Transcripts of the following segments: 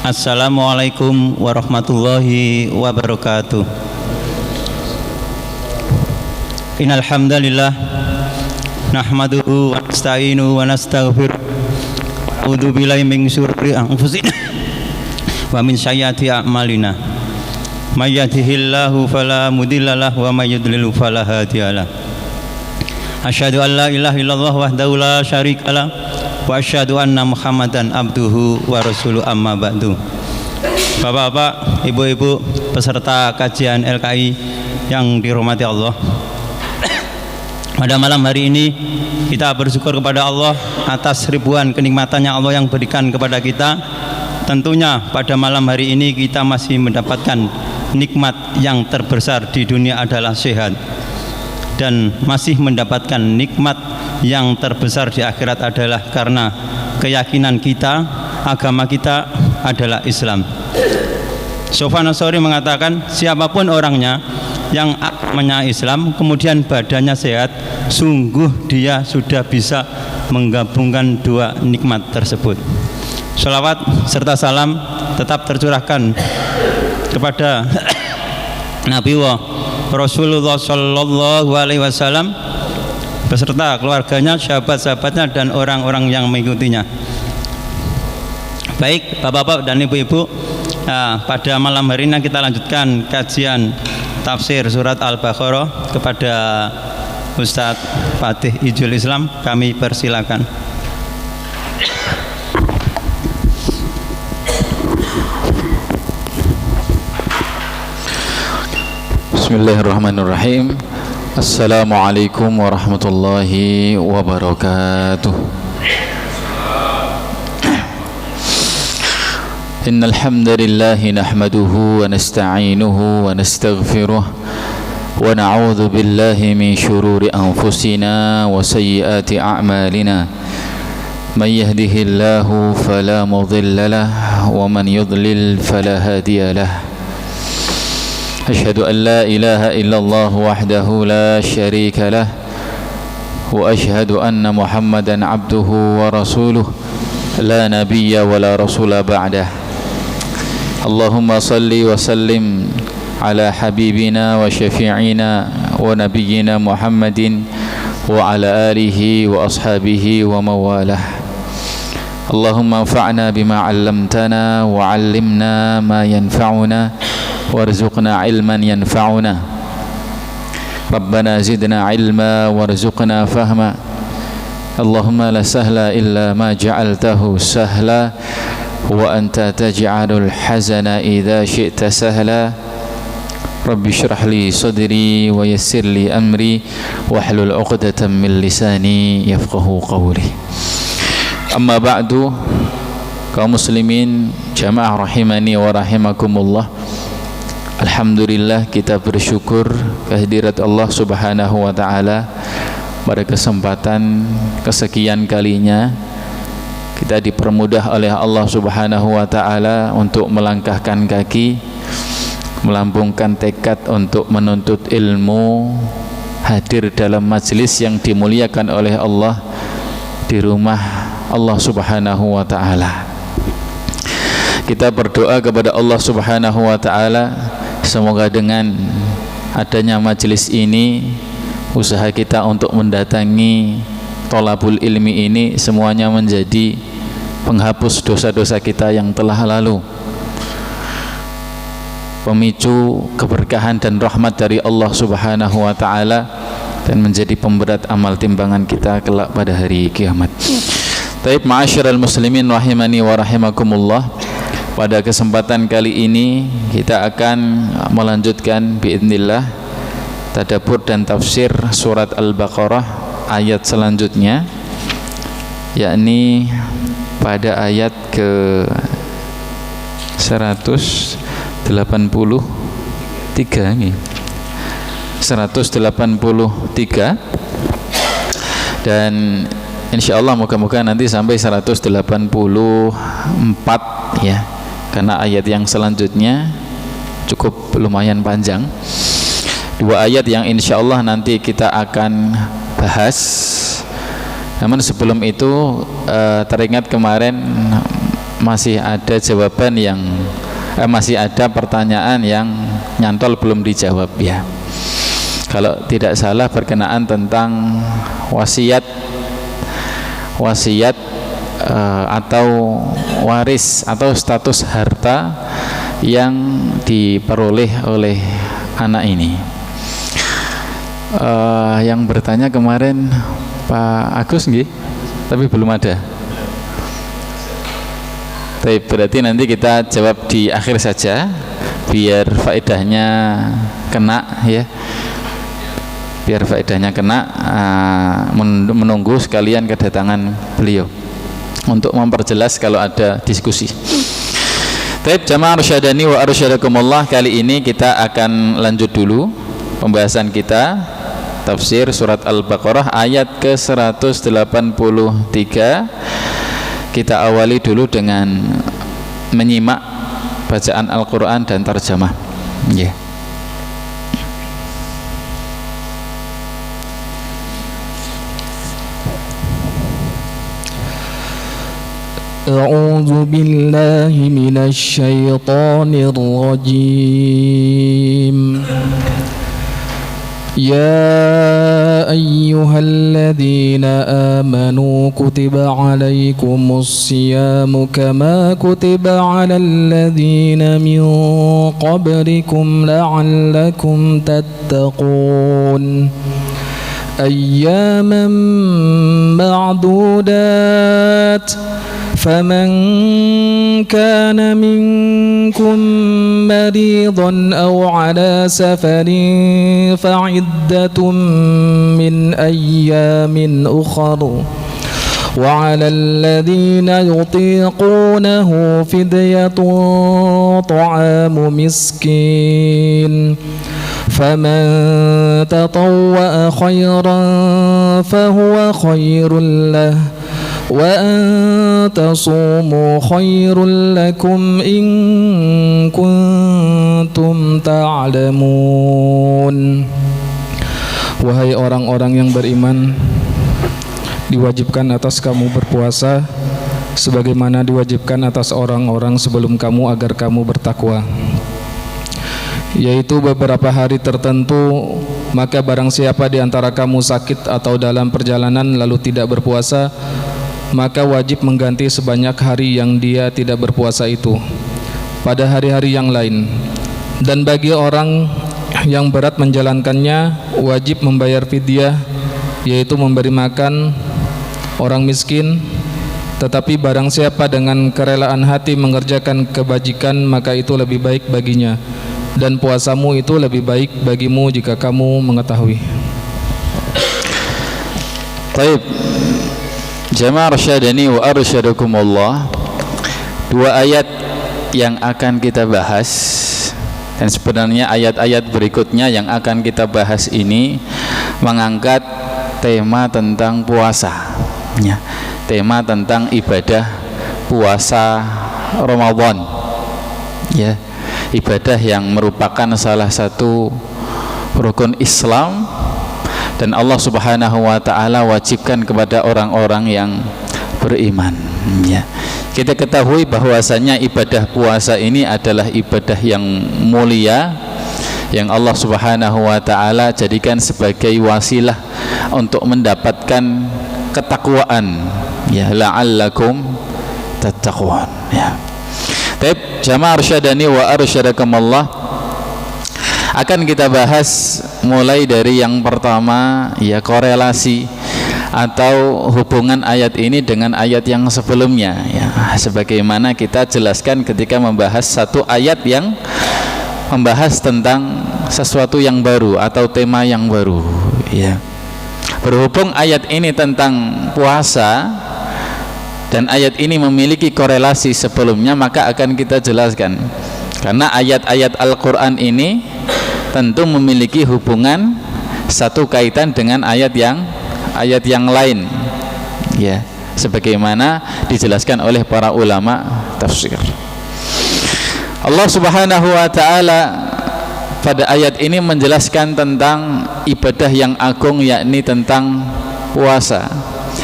Assalamualaikum warahmatullahi wabarakatuh. Innal hamdalillah nahmaduhu wa nasta'inuhu wa nastaghfiruh. A'udzu billahi min syururi anfusina wa min sayyiati a'malina. May yahdihillahu fala mudhillalah wa may yudlil fala hadiyalah. Asyhadu an la ilaha illallah wahdahu la syarikalah wa asyhadu anna Muhammadan abduhu wa rasuluh, amma ba'du. Bapak-bapak, ibu-ibu peserta kajian LKI yang dirahmati Allah, pada malam hari ini kita bersyukur kepada Allah atas ribuan kenikmatannya Allah yang berikan kepada kita. Tentunya pada malam hari ini kita masih mendapatkan nikmat yang terbesar di dunia adalah sehat, dan masih mendapatkan nikmat yang terbesar di akhirat adalah karena keyakinan kita, agama kita adalah Islam. Sofyan Ats-Tsauri mengatakan, siapapun orangnya yang agamanya Islam kemudian badannya sehat, sungguh dia sudah bisa menggabungkan dua nikmat tersebut. Sholawat serta salam tetap tercurahkan kepada Nabi Rasulullah Sallallahu Alaihi Wasallam beserta keluarganya, sahabat-sahabatnya, dan orang-orang yang mengikutinya. Baik bapak-bapak dan ibu-ibu, pada malam hari ini kita lanjutkan kajian tafsir surat Al-Baqarah kepada Ustadz Fatih Ijul Islam. Kami persilakan. Bismillahirrahmanirrahim. Assalamualaikum warahmatullahi wabarakatuh. Innal hamdalillah nahmaduhu wa nasta'inuhu wa nastaghfiruh wa na'udzu billahi min shururi anfusina wa sayyiati a'malina. May yahdihillahu fala mudilla lahu wa man yudlil fala hadiya lahu. أشهد أن لا إله إلا الله وحده لا شريك له وأشهد أن محمدا عبده ورسوله لا نبي ولا رسول بعده. اللهم صل وسلم على حبيبنا وشفيعنا ونبينا محمد وعلى آله وأصحابه ومواله. اللهم انفعنا بما علمتنا وعلمنا ما ينفعنا وارزقنا علما ينفعنا. ربنا زدنا علما وارزقنا فهما. اللهم لا سهل إلا ما جعلته سهلا وأنت تجعل الحزن إذا شئت سهلا. رب اشرح لي صدري ويسر لي أمري واحلل عقدة من لساني يفقهوا قولي. أما بعد، kaum muslimin jamaah rahimani wa rahimakumullah, alhamdulillah kita bersyukur kehadirat Allah Subhanahu wa taala. Pada kesempatan kesekian kalinya kita dipermudah oleh Allah Subhanahu wa taala untuk melangkahkan kaki, melambungkan tekad untuk menuntut ilmu, hadir dalam majelis yang dimuliakan oleh Allah di rumah Allah Subhanahu wa taala. Kita berdoa kepada Allah Subhanahu wa taala, semoga dengan adanya majelis ini, usaha kita untuk mendatangi thalabul ilmi ini semuanya menjadi penghapus dosa-dosa kita yang telah lalu, pemicu keberkahan dan rahmat dari Allah Subhanahu wa taala, dan menjadi pemberat amal timbangan kita kelak pada hari kiamat. Taib ma'asyiral muslimin rahimani wa rahimakumullah, pada kesempatan kali ini kita akan melanjutkan biidznillah tadabbur dan tafsir surat Al-Baqarah ayat selanjutnya, yakni pada ayat ke 183 nih. 183, dan insyaallah moga-moga nanti sampai 184 ya, karena ayat yang selanjutnya cukup lumayan panjang. Dua ayat yang insyaallah nanti kita akan bahas. Namun sebelum itu teringat kemarin masih ada jawaban yang masih ada pertanyaan yang nyantol belum dijawab ya. Kalau tidak salah berkenaan tentang wasiat atau waris atau status harta yang diperoleh oleh anak ini. Yang bertanya kemarin Pak Agus nggih, tapi belum ada. Tapi berarti nanti kita jawab di akhir saja biar faedahnya kena ya. Biar faedahnya kena, menunggu sekalian kedatangan beliau untuk memperjelas kalau ada diskusi. Baik, jamaah arsyadani wa arsyadakumullah, kali ini kita akan lanjut dulu pembahasan kita tafsir surat Al-Baqarah ayat ke-183. Kita awali dulu dengan menyimak bacaan Al-Quran dan tarjamah. Yeah. أعوذ بالله من الشيطان الرجيم يا أيها الذين آمنوا كتب عليكم الصيام كما كتب على الذين من قبلكم لعلكم تتقون أياما معدودات فمن كان منكم مريضا أو على سفر فعدة من أيام أخر وعلى الذين يطيقونه فدية طعام مسكين فمن تطوع خيرا فهو خير له وأن تصوموا خير لكم إن كنتم تعلمون. Wahai orang-orang yang beriman, diwajibkan atas kamu berpuasa sebagaimana diwajibkan atas orang-orang sebelum kamu agar kamu bertakwa, yaitu beberapa hari tertentu. Maka barang siapa di antara kamu sakit atau dalam perjalanan lalu tidak berpuasa, maka wajib mengganti sebanyak hari yang dia tidak berpuasa itu pada hari-hari yang lain. Dan bagi orang yang berat menjalankannya, wajib membayar fidyah, yaitu memberi makan orang miskin. Tetapi barang siapa dengan kerelaan hati mengerjakan kebajikan, maka itu lebih baik baginya, dan puasamu itu lebih baik bagimu jika kamu mengetahui. Baik, jamaah arsyadani wa arsyadakumullah, dua ayat yang akan kita bahas, dan sebenarnya ayat-ayat berikutnya yang akan kita bahas ini mengangkat tema tentang puasa ya, tema tentang ibadah puasa Ramadan ya, ibadah yang merupakan salah satu rukun Islam dan Allah Subhanahu wa taala wajibkan kepada orang-orang yang beriman ya. Kita ketahui bahwasanya ibadah puasa ini adalah ibadah yang mulia yang Allah Subhanahu wa taala jadikan sebagai wasilah untuk mendapatkan ketakwaan ya, la'allakum tattaqun ya. Baik, jamaah arsyadani wa arsyadakumullah, akan kita bahas mulai dari yang pertama ya, korelasi atau hubungan ayat ini dengan ayat yang sebelumnya ya, sebagaimana kita jelaskan ketika membahas satu ayat yang membahas tentang sesuatu yang baru atau tema yang baru ya. Berhubung ayat ini tentang puasa dan ayat ini memiliki korelasi sebelumnya, maka akan kita jelaskan, karena ayat-ayat Al-Quran ini tentu memiliki hubungan satu kaitan dengan ayat yang lain ya, sebagaimana dijelaskan oleh para ulama tafsir. Allah Subhanahu wa taala pada ayat ini menjelaskan tentang ibadah yang agung, yakni tentang puasa,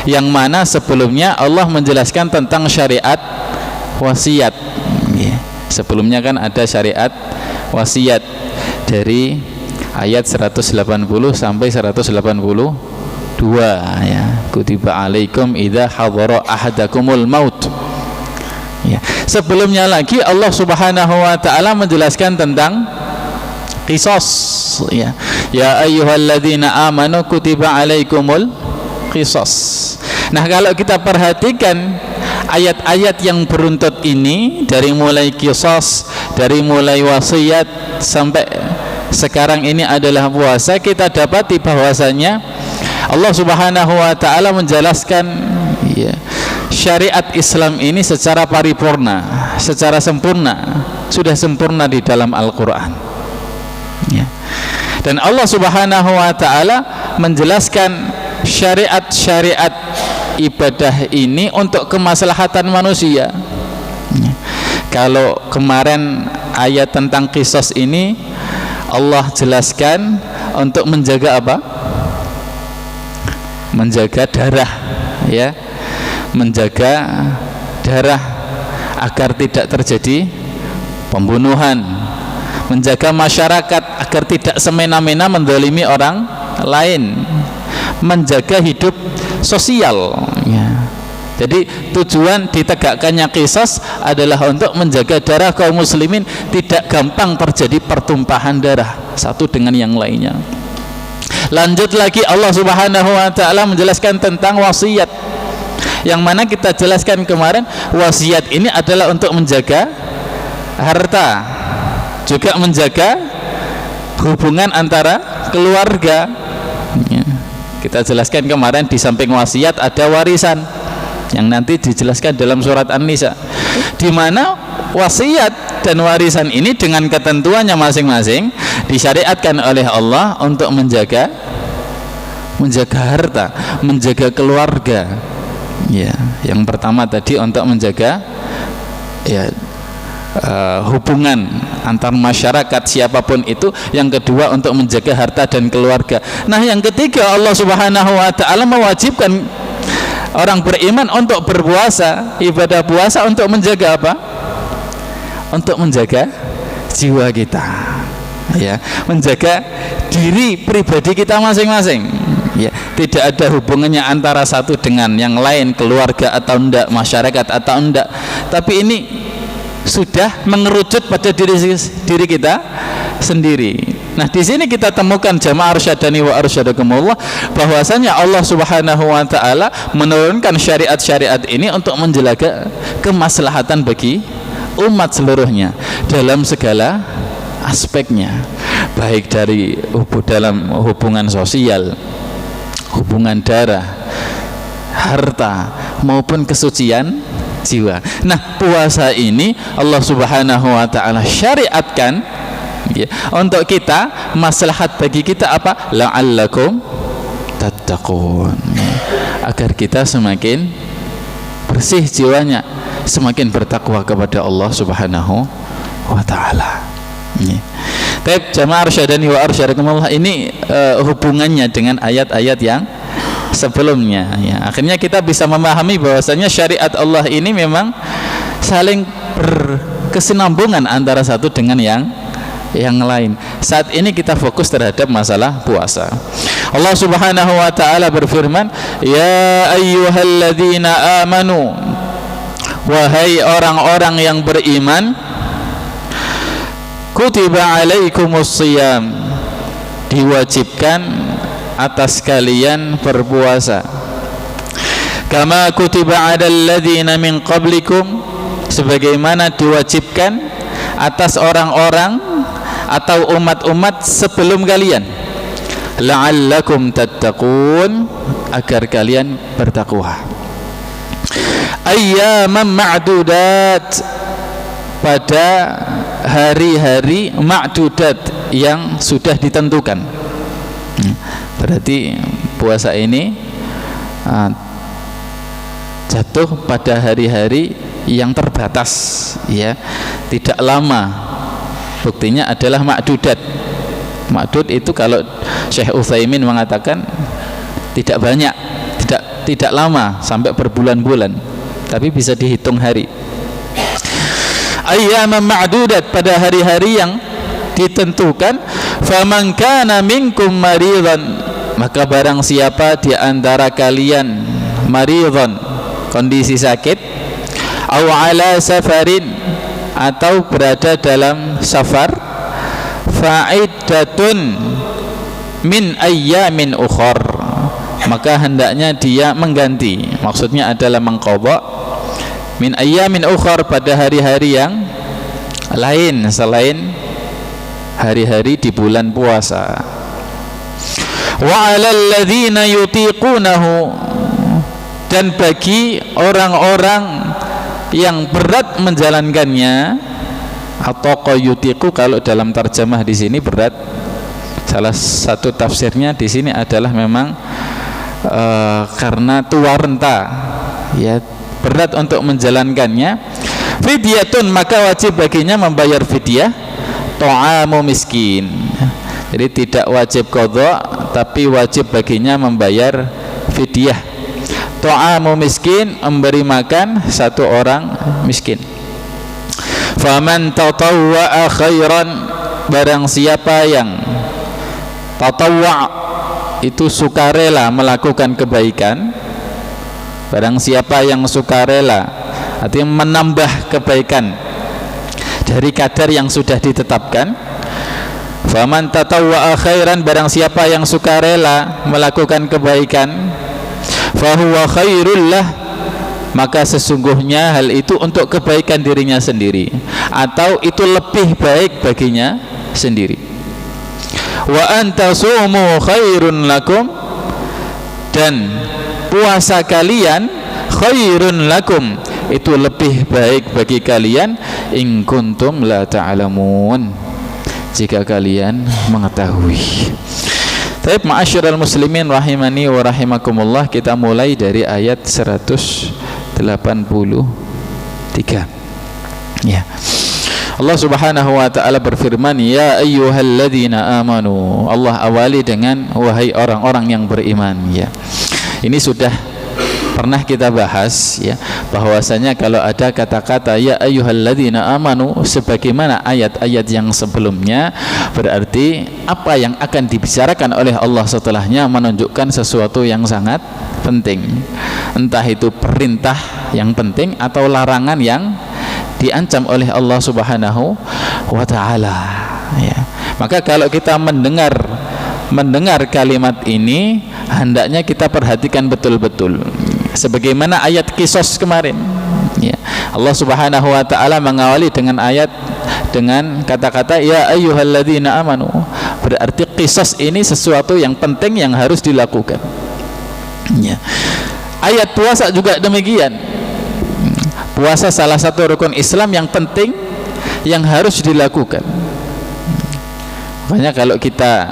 yang mana sebelumnya Allah menjelaskan tentang syariat wasiat. Sebelumnya kan ada syariat wasiat dari ayat 180 sampai 182 ya. Kutiba alaikum idza hadara ahadakumul maut. Ya. Sebelumnya lagi Allah Subhanahu wa taala menjelaskan tentang qisas ya. Ya ayyuhalladzina amanu kutiba alaikumul qisas. Nah, kalau kita perhatikan ayat-ayat yang beruntut ini, dari mulai qisas, dari mulai wasiat sampai sekarang ini adalah puasa, kita dapati bahwasanya Allah Subhanahu wa taala menjelaskan ya, syariat Islam ini secara paripurna, secara sempurna, sudah sempurna di dalam Al-Qur'an. Ya. Dan Allah Subhanahu wa taala menjelaskan syariat-syariat ibadah ini untuk kemaslahatan manusia. Kalau kemarin ayat tentang qisas ini Allah jelaskan untuk menjaga apa? Menjaga darah ya. Menjaga darah agar tidak terjadi pembunuhan, menjaga masyarakat agar tidak semena-mena menzalimi orang lain, menjaga hidup sosial ya. Jadi tujuan ditegakkannya qisas adalah untuk menjaga darah kaum muslimin tidak gampang terjadi pertumpahan darah satu dengan yang lainnya. Lanjut lagi Allah Subhanahu wa taala menjelaskan tentang wasiat, yang mana kita jelaskan kemarin wasiat ini adalah untuk menjaga harta, juga menjaga hubungan antara keluarga ya. Kita jelaskan kemarin di samping wasiat ada warisan yang nanti dijelaskan dalam surat An-Nisa, di mana wasiat dan warisan ini dengan ketentuannya masing-masing disyariatkan oleh Allah untuk menjaga harta, menjaga keluarga ya. Yang pertama tadi untuk menjaga ya hubungan antar masyarakat siapapun itu, yang kedua untuk menjaga harta dan keluarga. Nah, yang ketiga Allah Subhanahu wa taala mewajibkan orang beriman untuk berpuasa, ibadah puasa untuk menjaga apa? Untuk menjaga jiwa kita ya, menjaga diri pribadi kita masing-masing ya. Tidak ada hubungannya antara satu dengan yang lain, keluarga atau enggak, masyarakat atau enggak, tapi ini sudah mengerucut pada diri kita sendiri. Nah, di sini kita temukan jamaah arsyadani wa arsyadakumullah bahwasanya Allah Subhanahu wa taala menurunkan syariat-syariat ini untuk menjaga kemaslahatan bagi umat seluruhnya dalam segala aspeknya, baik dari dalam hubungan sosial, hubungan darah, harta, maupun kesucian jiwa. Nah, puasa ini Allah Subhanahu wa taala syariatkan ya, untuk kita, maslahat bagi kita apa? La'allakum tattaqun, agar kita semakin bersih jiwanya, semakin bertakwa kepada Allah Subhanahu wa taala. Baik, jamaah arsyadani wa arsyadakumullah, ini hubungannya dengan ayat-ayat yang sebelumnya ya. Akhirnya kita bisa memahami bahwasanya syariat Allah ini memang saling berkesinambungan antara satu dengan yang lain. Saat ini kita fokus terhadap masalah puasa. Allah Subhanahu wa taala berfirman, "Ya ayyuhalladzina amanu", wahai orang-orang yang beriman, kutiba alaikumus shiyam, diwajibkan atas kalian berpuasa, kama kutiba alal ladzina min qablikum, sebagaimana diwajibkan atas orang-orang atau umat-umat sebelum kalian, la'allakum tattaqun, agar kalian bertakwa. Ayyaman ma'dudat, pada hari-hari ma'dudat yang sudah ditentukan. Berarti puasa ini jatuh pada hari-hari yang terbatas ya, tidak lama. Buktinya adalah ma'dudat. Ma'dud itu kalau Syekh Utsaimin mengatakan tidak banyak, tidak lama sampai berbulan-bulan, tapi bisa dihitung hari. ayyaman ma'dudat, pada hari-hari yang ditentukan. Faman kana minkum maridan, maka barang siapa di antara kalian maridan, kondisi sakit, aw ala safarin, atau berada dalam safar, fa'iddatun min ayyamin ukhar, maka hendaknya dia mengganti, maksudnya adalah mengqadha, min ayyamin ukhar, pada hari-hari yang lain selain hari-hari di bulan puasa. Wa 'alal ladzina yutiqunahu, dan bagi orang-orang yang berat menjalankannya, atau yutiqu kalau dalam terjemah di sini berat, salah satu tafsirnya di sini adalah memang karena tua renta, ya, berat untuk menjalankannya. Fidyatun, maka wajib baginya membayar fidyah, ta'amu miskin. Jadi tidak wajib qadha, tapi wajib baginya membayar fidyah. Ta'amu miskin, memberi makan satu orang miskin. Faman tatawwa'a khairan, barang siapa yang tatawwa' itu sukarela melakukan kebaikan, barang siapa yang sukarela artinya menambah kebaikan dari kadar yang sudah ditetapkan. Faman tatawwa'a khairan, barang siapa yang sukarela melakukan kebaikan, fahuwa khairul lah, maka sesungguhnya hal itu untuk kebaikan dirinya sendiri, atau itu lebih baik baginya sendiri. Wa antasumu khairun lakum, dan puasa kalian khairun lakum, itu lebih baik bagi kalian, in kuntum la ta'lamun, jika kalian mengetahui. Baik, ma'asyiral muslimin rahimani wa rahimakumullah, kita mulai dari ayat 183. Ya. Allah Subhanahu wa taala berfirman, ya ayyuhalladzina amanu. Allah awali dengan wahai orang-orang yang beriman, ya. Ini sudah pernah kita bahas, ya, bahwasanya kalau ada kata-kata ya ayyuhalladzina amanu sebagaimana ayat-ayat yang sebelumnya, berarti apa yang akan dibicarakan oleh Allah setelahnya menunjukkan sesuatu yang sangat penting, entah itu perintah yang penting atau larangan yang diancam oleh Allah Subhanahu wa taala, ya. Maka kalau kita mendengar kalimat ini, hendaknya kita perhatikan betul-betul. Sebagaimana ayat Qisas kemarin, ya, Allah Subhanahu wa taala mengawali dengan ayat dengan kata-kata ya ayyuhalladzina amanu, berarti Qisas ini sesuatu yang penting yang harus dilakukan, ya. Ayat puasa juga demikian. Puasa salah satu rukun Islam yang penting yang harus dilakukan. Makanya kalau kita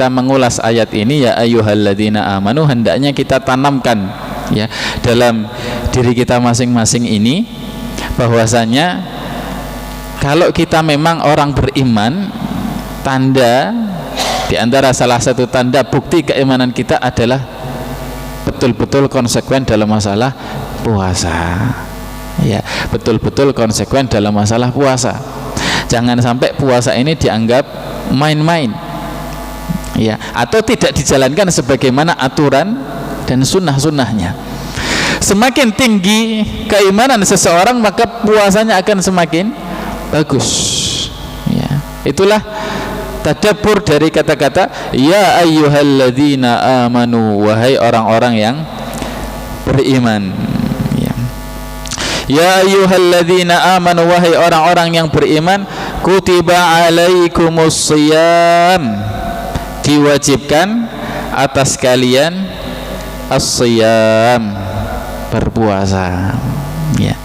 mengulas ayat ini ya ayyuhalladzina amanu, hendaknya kita tanamkan, ya, dalam diri kita masing-masing ini, bahwasanya kalau kita memang orang beriman, tanda di antara salah satu tanda bukti keimanan kita adalah betul-betul konsekuen dalam masalah puasa, ya, betul-betul konsekuen dalam masalah puasa. Jangan sampai puasa ini dianggap main-main, ya, atau tidak dijalankan sebagaimana aturan dan sunnah-sunnahnya. Semakin tinggi keimanan seseorang, maka puasanya akan semakin bagus, ya. Itulah tadabbur dari kata-kata ya ayyuhalladzina amanu, wahai orang-orang yang beriman, ya. Ya ayyuhalladzina amanu, wahai orang-orang yang beriman, kutiba alaikumus shiyam, diwajibkan atas kalian as-shiyam, berpuasa, ya.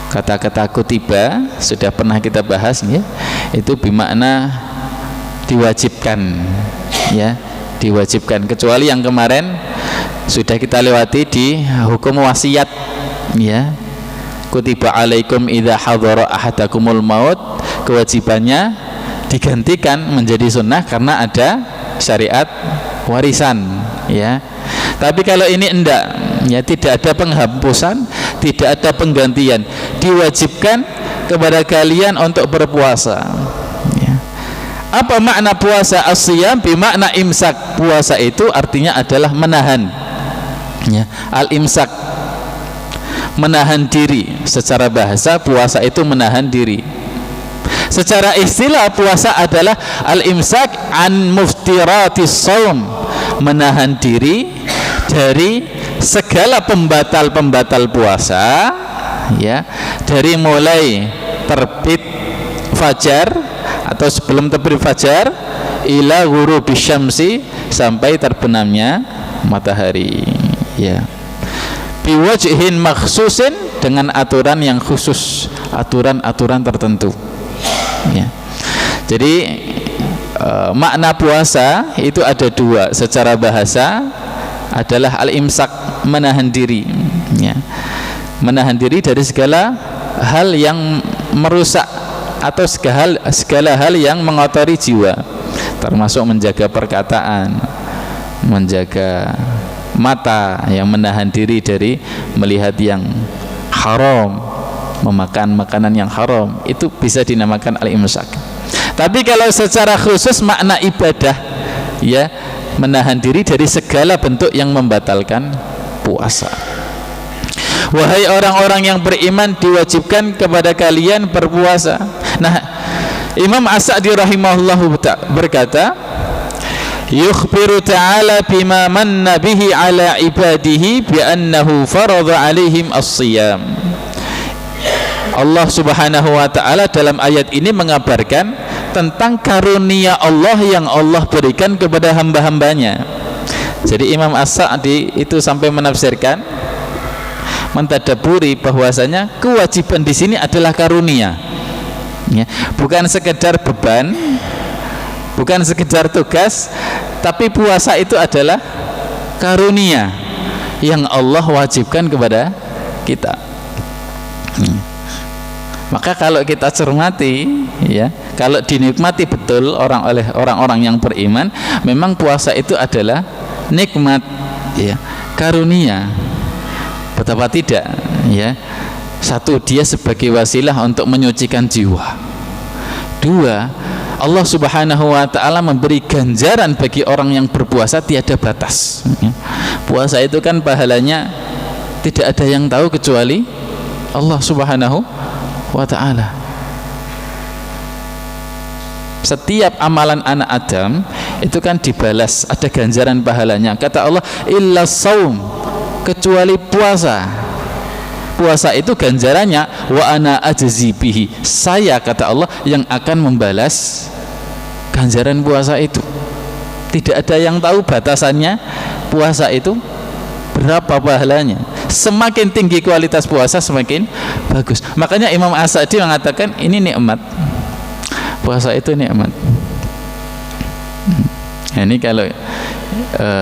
Kata-kata kutiba sudah pernah kita bahas, ya. Itu bermakna diwajibkan, ya, diwajibkan, kecuali yang kemarin sudah kita lewati di hukum wasiat, ya. Kutiba alaikum idza hadara ahadakumul maut, kewajibannya digantikan menjadi sunnah karena ada syariat warisan, ya. Tapi kalau ini enggak, ya, tidak ada penghapusan, tidak ada penggantian, diwajibkan kepada kalian untuk berpuasa. Ya. Apa makna puasa? As-siyam bimakna imsak. Puasa itu artinya adalah menahan. Ya. Al-imsak, menahan diri. Secara bahasa puasa itu menahan diri. Secara istilah puasa adalah al-imsak an muftiratis shaum, menahan diri dari segala pembatal-pembatal puasa, ya, dari mulai terbit fajar atau sebelum terbit fajar ila ghurubi syamsi, sampai terbenamnya matahari, ya, biwajhin makhsusin, dengan aturan yang khusus, aturan-aturan tertentu, ya. Jadi makna puasa itu ada dua. Secara bahasa adalah al-imsak, menahan diri, ya. Menahan diri dari segala hal yang merusak atau segala hal yang mengotori jiwa, termasuk menjaga perkataan, menjaga mata, yang menahan diri dari melihat yang haram, memakan makanan yang haram, itu bisa dinamakan al-imsak. Tapi kalau secara khusus makna ibadah, ya, menahan diri dari segala bentuk yang membatalkan puasa. Wahai orang-orang yang beriman, diwajibkan kepada kalian berpuasa. Nah, Imam As-Sa'di rahimahullahu berkata, yukhbiru ta'ala bima manna bihi ala ibadihi bi annahu faradha alaihim as-siyam. Allah Subhanahu wa ta'ala dalam ayat ini mengabarkan tentang karunia Allah yang Allah berikan kepada hamba-hambanya. Jadi Imam As-Sa'di itu sampai menafsirkan, mentadaburi bahwasanya kewajiban di sini adalah karunia, ya, bukan sekedar beban, bukan sekedar tugas, tapi puasa itu adalah karunia yang Allah wajibkan kepada kita. Maka kalau kita cermati, ya, kalau dinikmati betul oleh orang-orang yang beriman, memang puasa itu adalah nikmat, ya, karunia. Betapa tidak, ya. Satu, dia sebagai wasilah untuk menyucikan jiwa. Dua, Allah Subhanahu wa ta'ala memberi ganjaran bagi orang yang berpuasa tiada batas, ya. Puasa itu kan pahalanya tidak ada yang tahu kecuali Allah Subhanahu wa ta'ala. Setiap amalan anak Adam itu kan dibalas, ada ganjaran pahalanya. Kata Allah, illa saum, kecuali puasa. Puasa itu ganjarannya wa ana ajzi bihi, saya, kata Allah, yang akan membalas ganjaran puasa itu. Tidak ada yang tahu batasannya puasa itu berapa pahalanya. Semakin tinggi kualitas puasa semakin bagus. Makanya Imam As-Sa'di mengatakan ini nikmat. Puasa itu nikmat. Nah, ini kalau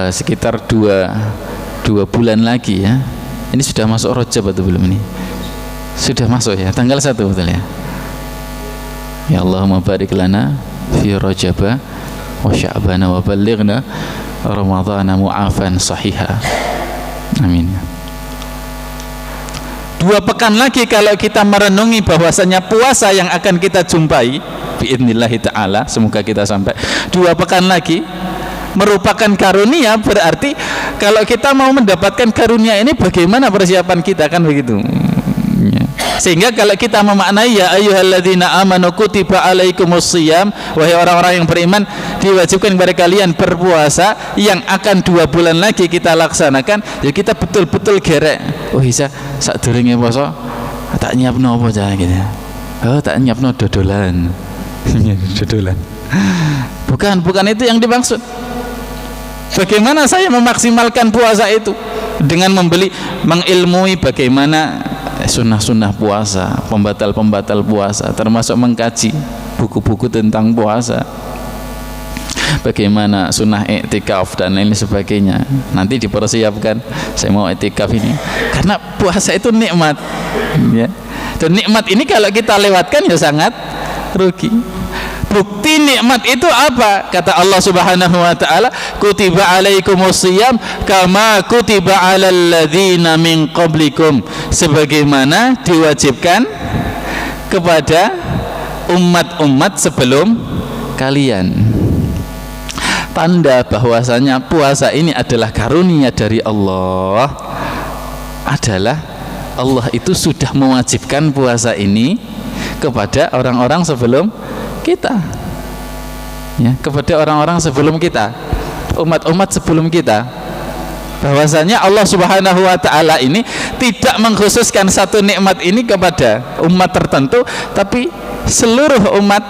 sekitar dua bulan lagi, ya. Ini sudah masuk Rajab atau belum ini? Sudah masuk, ya, tanggal 1 betul, ya. Ya Allahumma barik lana fi Rajab wa Sya'ban wa ballighna Ramadhana mu'afan sahiha. Amin. 2 pekan lagi kalau kita merenungi bahwasanya puasa yang akan kita jumpai biidnillahi ta'ala, semoga kita sampai 2 pekan lagi, merupakan karunia. Berarti kalau kita mau mendapatkan karunia ini, bagaimana persiapan kita, kan begitu. Sehingga kalau kita memaknai ya ayyuhalladzina amanu kutiba alaikumusiyam, wahai orang-orang yang beriman, diwajibkan kepada kalian berpuasa, yang akan 2 bulan lagi kita laksanakan, ya kita betul-betul gerek. Oh bisa sadurunge puasa tak nyiapno apa aja gitu. Oh tak nyiapno dodolan. Dodolan. Bukan itu yang dimaksud. Bagaimana saya memaksimalkan puasa itu? Dengan mengilmui bagaimana sunnah-sunnah puasa, pembatal-pembatal puasa, termasuk mengkaji buku-buku tentang puasa, bagaimana sunnah i'tikaf dan lain sebagainya. Nanti dipersiapkan, saya mau i'tikaf ini karena puasa itu nikmat, ya. Dan nikmat ini kalau kita lewatkan ya sangat rugi. Bukti nikmat itu apa? Kata Allah Subhanahu wa taala, kutiba alaikumusiyam kama kutiba alal ladzina min qablikum, sebagaimana diwajibkan kepada umat-umat sebelum kalian. Tanda bahwasanya puasa ini adalah karunia dari Allah adalah Allah itu sudah mewajibkan puasa ini kepada orang-orang sebelum kita, ya, kepada orang-orang sebelum kita, umat-umat sebelum kita, bahwasanya Allah Subhanahu wa taala ini tidak mengkhususkan satu nikmat ini kepada umat tertentu, tapi seluruh umat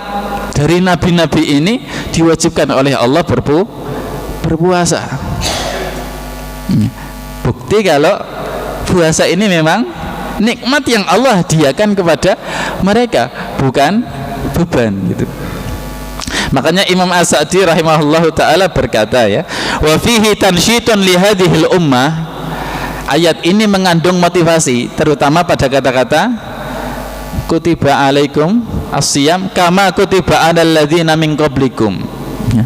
dari nabi-nabi ini diwajibkan oleh Allah berpuasa. Bukti kalau puasa ini memang nikmat yang Allah hadiahkan kepada mereka, bukan beban gitu. Makanya Imam As-Sa'di rahimahullahu taala berkata, ya, wa fihi tansyitun li hadhil ummah. Ayat ini mengandung motivasi terutama pada kata-kata kutiba alaikum as-siyam kama kutiba alal ladzina min qablikum, ya.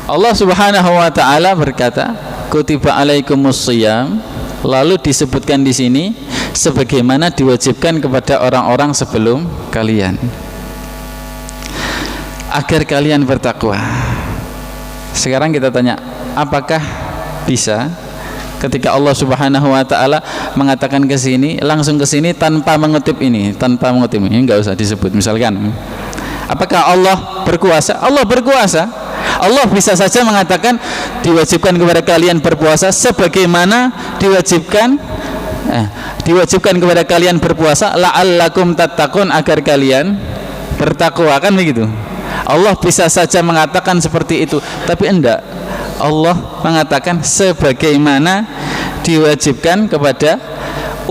Allah Subhanahu wa taala berkata, kutiba alaikumusiyam, lalu disebutkan di sini sebagaimana diwajibkan kepada orang-orang sebelum kalian agar kalian bertakwa. Sekarang kita tanya, apakah bisa ketika Allah Subhanahu wa taala mengatakan ke sini, langsung ke sini tanpa mengutip ini, tanpa mengutip ini, enggak usah disebut. Misalkan, apakah Allah berkuasa? Allah berkuasa. Allah bisa saja mengatakan diwajibkan kepada kalian berpuasa sebagaimana diwajibkan kepada kalian berpuasa la'allakum tattaqun, agar kalian bertakwa, kan begitu. Allah bisa saja mengatakan seperti itu, tapi enggak. Allah mengatakan sebagaimana diwajibkan kepada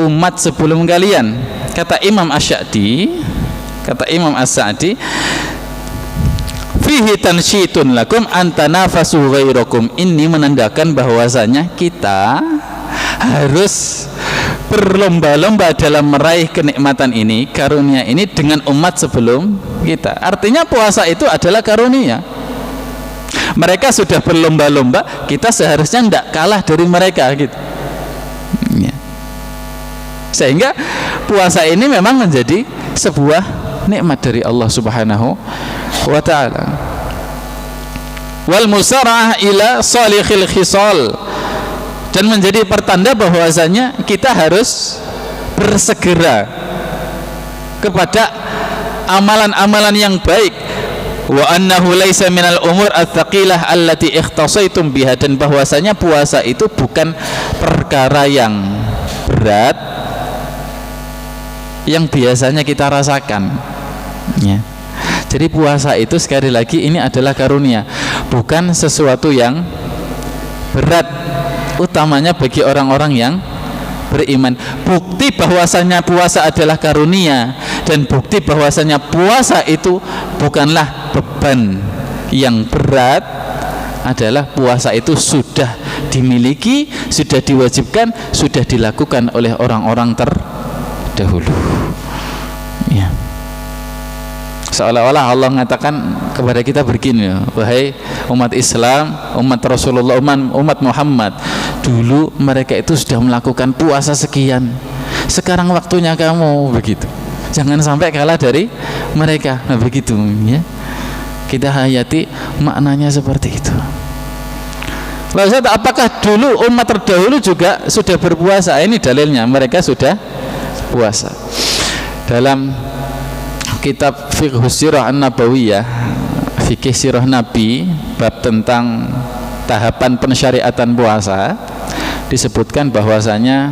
umat sebelum kalian. Kata Imam As-Sa'di, fihi tansyitun lakum antanafasu ghairakum. Ini menandakan bahwasanya kita harus berlomba-lomba dalam meraih kenikmatan ini, karunia ini dengan umat sebelum kita. Artinya puasa itu adalah karunia. Mereka sudah berlomba-lomba, kita seharusnya tidak kalah dari mereka gitu, ya. Sehingga puasa ini memang menjadi sebuah nikmat dari Allah Subhanahu wa ta'ala. Wal musara'ah ila salihil khisal, dan menjadi pertanda bahwasanya kita harus bersegera kepada amalan-amalan yang baik. Wa annahu laisa minal umur ats-tsaqilah allati ikhtasaitum biha, dan bahwasanya puasa itu bukan perkara yang berat yang biasanya kita rasakan, ya. Jadi puasa itu sekali lagi ini adalah karunia, bukan sesuatu yang berat, utamanya bagi orang-orang yang beriman. Bukti bahwasanya puasa adalah karunia dan bukti bahwasanya puasa itu bukanlah beban yang berat adalah puasa itu sudah dimiliki, sudah diwajibkan, sudah dilakukan oleh orang-orang terdahulu, ya. Seolah-olah Allah mengatakan kepada kita begini, wahai umat Islam, umat Rasulullah, umat Muhammad, dulu mereka itu sudah melakukan puasa sekian, sekarang waktunya kamu, begitu. Jangan sampai kalah dari mereka. Nah, begitu, ya. Kita hayati maknanya seperti itu. Lalu apakah dulu umat terdahulu juga sudah berpuasa? Ini dalilnya, mereka sudah puasa. Dalam kitab Fiqh Sirah An-Nabawiyah, fikih sirah Nabi, bab tentang tahapan pensyariatan puasa, disebutkan bahwasanya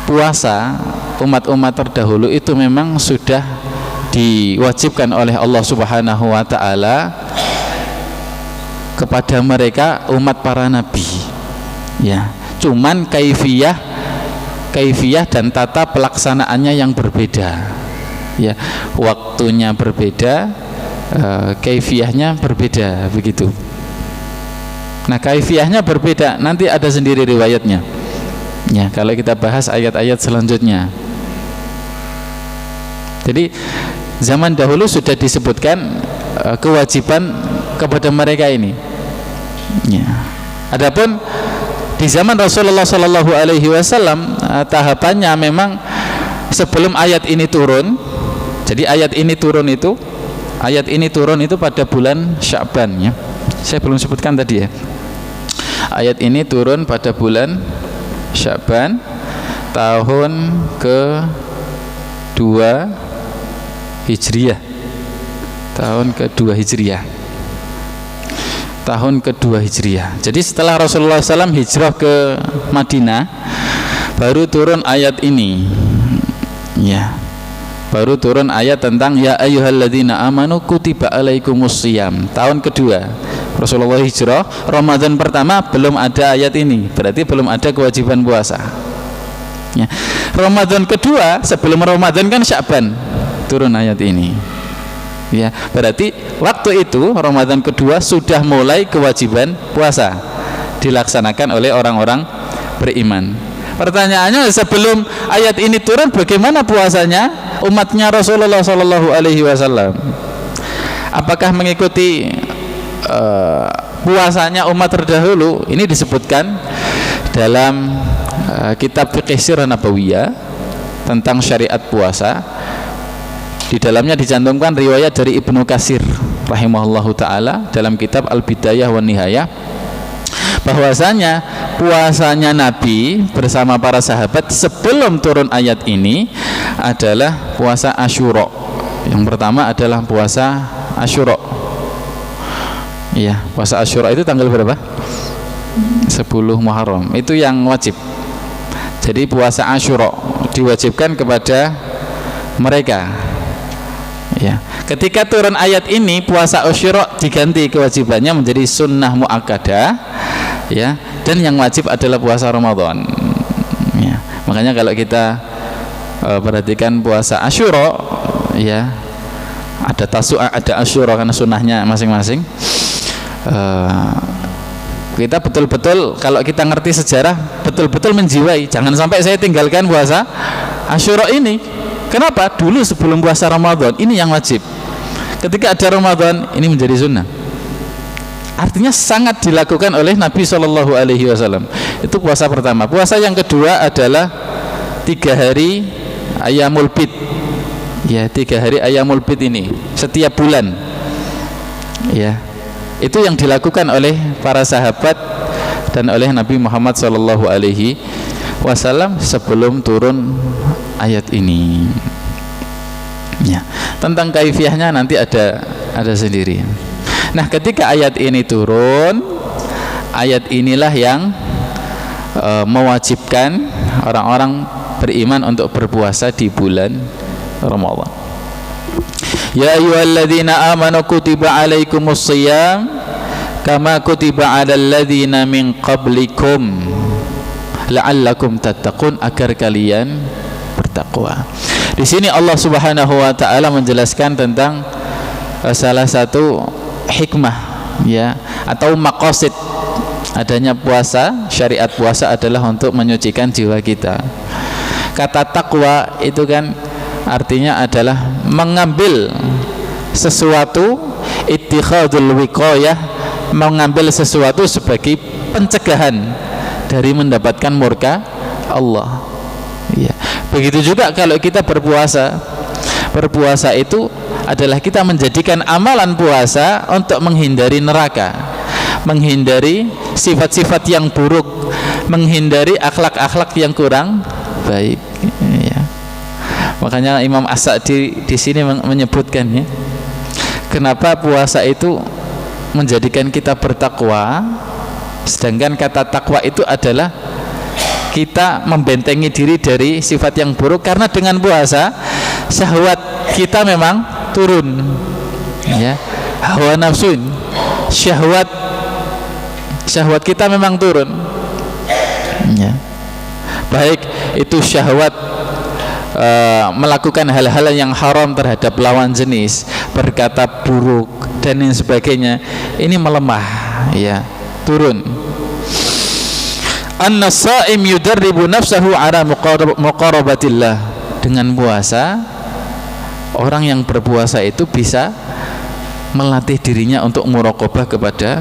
puasa umat-umat terdahulu itu memang sudah diwajibkan oleh Allah Subhanahu wa taala kepada mereka umat para nabi. Ya, cuman kaifiyah dan tata pelaksanaannya yang berbeda. Ya, waktunya berbeda, kaifiyahnya berbeda begitu. Nah, kaifiyahnya berbeda, nanti ada sendiri riwayatnya. Ya, kalau kita bahas ayat-ayat selanjutnya. Jadi zaman dahulu sudah disebutkan kewajiban kepada mereka ini. Ya. Adapun di zaman Rasulullah Shallallahu Alaihi Wasallam tahapannya memang sebelum ayat ini turun. Jadi ayat ini turun itu pada bulan Sya'ban, ya. Saya belum sebutkan tadi, ya. Ayat ini turun pada bulan Sya'ban tahun ke-2 Hijriah. Tahun ke-2 Hijriah. Jadi setelah Rasulullah SAW hijrah ke Madinah, baru turun ayat ini. Ya. Baru turun ayat tentang ya ayyuhalladzina amanu kutiba alaikumusiyam. Tahun kedua Rasulullah hijrah, Ramadan pertama belum ada ayat ini, berarti belum ada kewajiban puasa. Ya. Ramadan kedua, sebelum Ramadan kan Sya'ban, turun ayat ini. Ya, berarti waktu itu Ramadan kedua sudah mulai kewajiban puasa dilaksanakan oleh orang-orang beriman. Pertanyaannya, sebelum ayat ini turun bagaimana puasanya umatnya Rasulullah Shallallahu Alaihi Wasallam? Apakah mengikuti puasanya umat terdahulu? Ini disebutkan dalam kitab Fiqh Sirah Nabawiyah tentang syariat puasa. Di dalamnya dicantumkan riwayat dari Ibnu Katsir rahimahullahu taala dalam kitab Al-Bidayah wan Nihayah, bahwasanya puasanya Nabi bersama para sahabat sebelum turun ayat ini adalah puasa Asyura. Yang pertama adalah puasa Asyura. Iya, puasa Asyura itu tanggal berapa? 10 Muharram. Itu yang wajib. Jadi puasa Asyura diwajibkan kepada mereka. Ya. Ketika turun ayat ini, puasa Asyura diganti kewajibannya menjadi sunnah muakkadah, ya, dan yang wajib adalah puasa Ramadan. Ya. Makanya kalau kita perhatikan puasa Asyura, ya, ada Tasu'a, ada Asyura karena sunnahnya masing-masing. Kita betul-betul kalau kita ngerti sejarah betul-betul menjiwai, jangan sampai saya tinggalkan puasa Asyura ini. Kenapa? Dulu sebelum puasa Ramadan ini yang wajib. Ketika ada Ramadan ini menjadi sunnah. Artinya sangat dilakukan oleh Nabi Shallallahu Alaihi Wasallam. Itu puasa pertama. Puasa yang kedua adalah 3 hari Ayyamul Bid. Ya, 3 hari Ayyamul Bid ini setiap bulan. Ya, itu yang dilakukan oleh para sahabat dan oleh Nabi Muhammad Shallallahu Alaihi Wasallam sebelum turun ayat ini. Ya, tentang kaifiyahnya nanti ada sendiri. Nah, ketika ayat ini turun, ayat inilah yang mewajibkan orang-orang beriman untuk berpuasa di bulan Ramadan. Ya ayyuhalladzina amanu kutiba alaikumusiyam kama kutiba alal ladzina min qablikum la'allakum tattaqun, agar kalian bertakwa. Di sini Allah Subhanahu wa taala menjelaskan tentang salah satu hikmah, ya, atau maqasid adanya puasa. Syariat puasa adalah untuk menyucikan jiwa kita. Kata takwa itu kan artinya adalah mengambil sesuatu, ittikhadul wiqayah, mengambil sesuatu sebagai pencegahan dari mendapatkan murka Allah. Ya. Begitu juga kalau kita berpuasa. Berpuasa itu adalah kita menjadikan amalan puasa untuk menghindari neraka, menghindari sifat-sifat yang buruk, menghindari akhlak-akhlak yang kurang baik. Ya. Makanya Imam As-Sa'di di sini menyebutkan, ya, kenapa puasa itu menjadikan kita bertakwa, sedangkan kata takwa itu adalah kita membentengi diri dari sifat yang buruk, karena dengan puasa syahwat kita memang turun, ya, hawa nafsu, syahwat kita memang turun, ya. Baik itu syahwat melakukan hal-hal yang haram terhadap lawan jenis, berkata buruk dan lain sebagainya, ini melemah, ya, turun. An-nasaim yudarribu nafsahu ala muqarabatillah. Dengan puasa, orang yang berpuasa itu bisa melatih dirinya untuk muraqabah kepada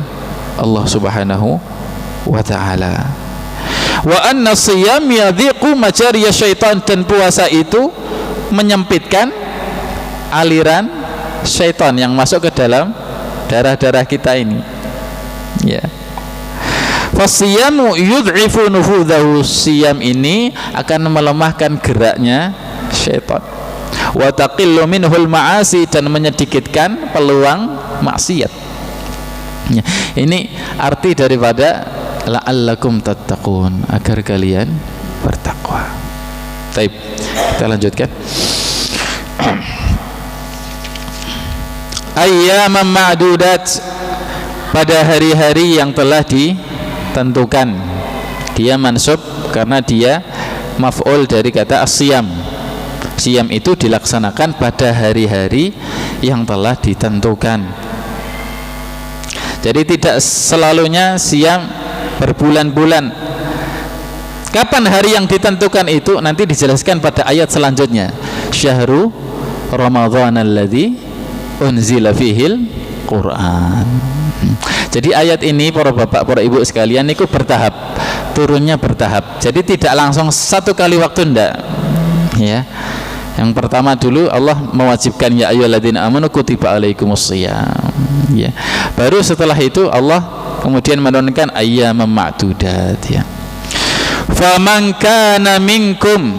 Allah Subhanahu wa ta'ala. Wa anna siyam yadhiqu majariya syaitan, dan puasa itu menyempitkan aliran syaitan yang masuk ke dalam darah-darah kita ini, ya. Fasiyamu yud'ifu nufudhahu, siyam ini akan melemahkan geraknya syaitan. Wa taqillu minhul ma'asi, dan menyedikitkan peluang maksiat, ya. Ini arti daripada la'allakum tattaqun, agar kalian bertakwa. Baik, kita lanjutkan. Ayyaman ma'dudat, pada hari-hari yang telah ditentukan. Dia mansub karena dia maf'ul dari kata as-siyam. Siyam itu dilaksanakan pada hari-hari yang telah ditentukan. Jadi tidak selalunya siyam berbulan-bulan. Kapan hari yang ditentukan itu nanti dijelaskan pada ayat selanjutnya. Syahru Ramadhan alladzi unzila fihil Quran. Jadi ayat ini para bapak, para ibu sekalian, itu bertahap, turunnya bertahap. Jadi tidak langsung satu kali waktu, ndak, ya. Yang pertama dulu Allah mewajibkan ya ayyuhalladzina amanu kutiba alaikumusshiyam, ya. Baru setelah itu Allah kemudian menurunkan ayyaman ma'dudat, ya. Faman kana minkum,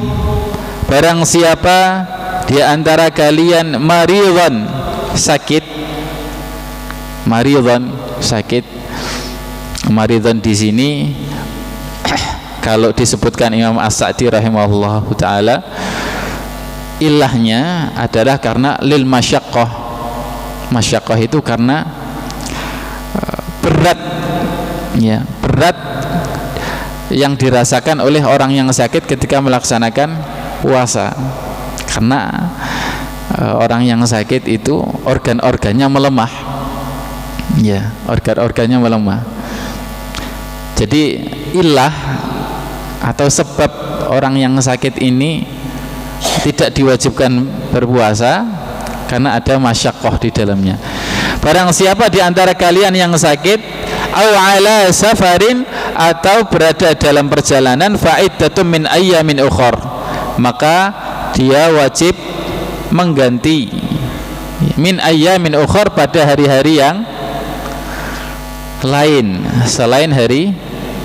barang siapa di antara kalian maridhan, sakit, maridhan, sakit. Maridhan di sini kalau disebutkan Imam As-Sa'di rahimahullahu taala, ilahnya adalah karena lil masyaqqah. Masyaqqah itu karena berat, ya, berat yang dirasakan oleh orang yang sakit ketika melaksanakan puasa. Karena orang yang sakit itu organ-organnya melemah, ya, organ-organnya melemah. Jadi ilah atau sebab orang yang sakit ini tidak diwajibkan berpuasa karena ada masyaqqah di dalamnya. Barang siapa di antara kalian yang sakit, au ala safarin, atau berada dalam perjalanan, fa'iddatun min ayyamin ukhar, maka dia wajib mengganti min ayyamin ukhar, pada hari-hari yang lain selain hari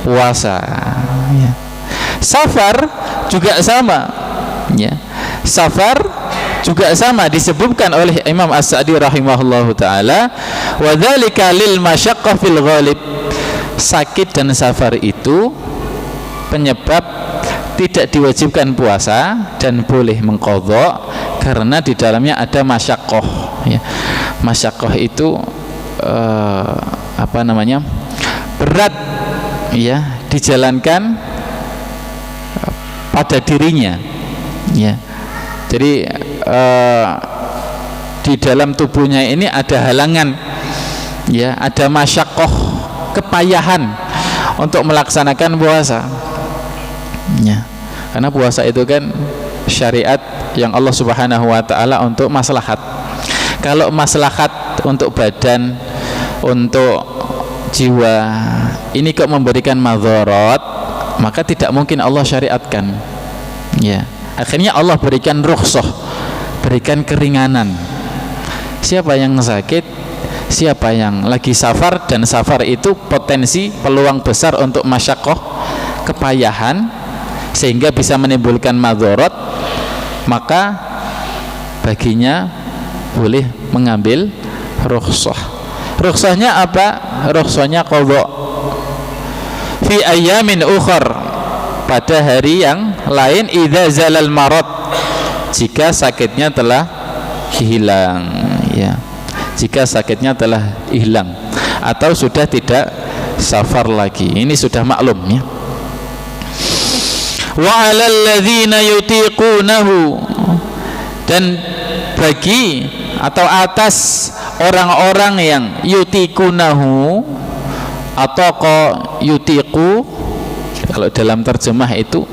puasa, ya. Safar juga sama, ya. Safar juga sama disebutkan oleh Imam As-Sa'di rahimahullahu taala, wa dzalika lil masyaqqah fil ghalib. Sakit dan safar itu penyebab tidak diwajibkan puasa dan boleh mengqadha karena di dalamnya ada masyaqqah, ya. Masyaqqah itu apa namanya? Berat, ya, dijalankan pada dirinya, ya. Jadi di dalam tubuhnya ini ada halangan, ya, ada masyaqqah, kepayahan untuk melaksanakan puasa, ya. Karena puasa itu kan syariat yang Allah Subhanahu wa taala untuk maslahat. Kalau maslahat untuk badan, untuk jiwa ini kok memberikan madharat, maka tidak mungkin Allah syariatkan, ya. Akhirnya Allah berikan rukhsah, berikan keringanan. Siapa yang sakit, siapa yang lagi safar, dan safar itu potensi peluang besar untuk masyaqqah, kepayahan, sehingga bisa menimbulkan madharat, maka baginya boleh mengambil rukhsah. Rukhsahnya apa? Rukhsahnya qadha fi ayyamin ukhar, pada hari yang lain idza zalal marad, jika sakitnya telah hilang, ya. Jika sakitnya telah hilang atau sudah tidak safar lagi. Ini sudah maklum, ya. Wa 'alal ladzina yutiqunahu, dan bagi atau atas orang-orang yang yutiqunahu atau yutiqu, kalau dalam terjemah itu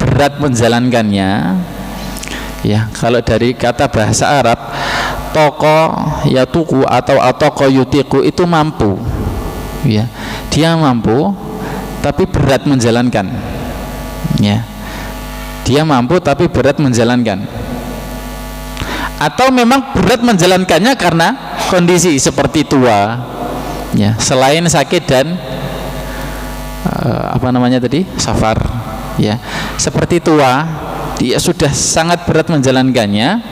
berat menjalankannya, ya. Kalau dari kata bahasa Arab, toko yatuku atau atoko yutiku itu mampu, ya. Dia mampu tapi berat menjalankan, ya. Dia mampu tapi berat menjalankan, atau memang berat menjalankannya karena kondisi seperti tua, ya. Selain sakit dan safar, ya. Seperti tua, dia sudah sangat berat menjalankannya.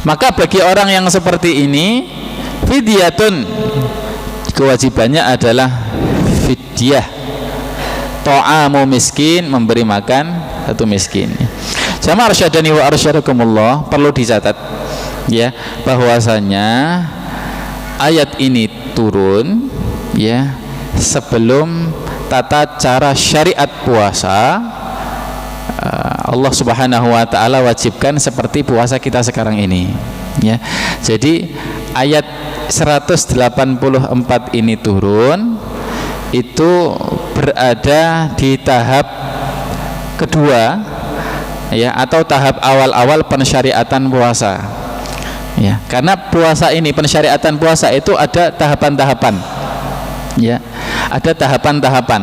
Maka bagi orang yang seperti ini, fidyatun, kewajibannya adalah fidyah, ta'amu miskin, memberi makan satu miskin. Jamaah arsyadani wa arsyadakumullah, perlu dicatat, ya, bahwasanya ayat ini turun, ya, sebelum tata cara syariat puasa Allah Subhanahu wa taala wajibkan seperti puasa kita sekarang ini, ya. Jadi ayat 184 ini turun itu berada di tahap kedua, ya, atau tahap awal-awal pensyariatan puasa, ya. Karena puasa ini, pensyariatan puasa itu ada tahapan-tahapan, ya. Ada tahapan-tahapan.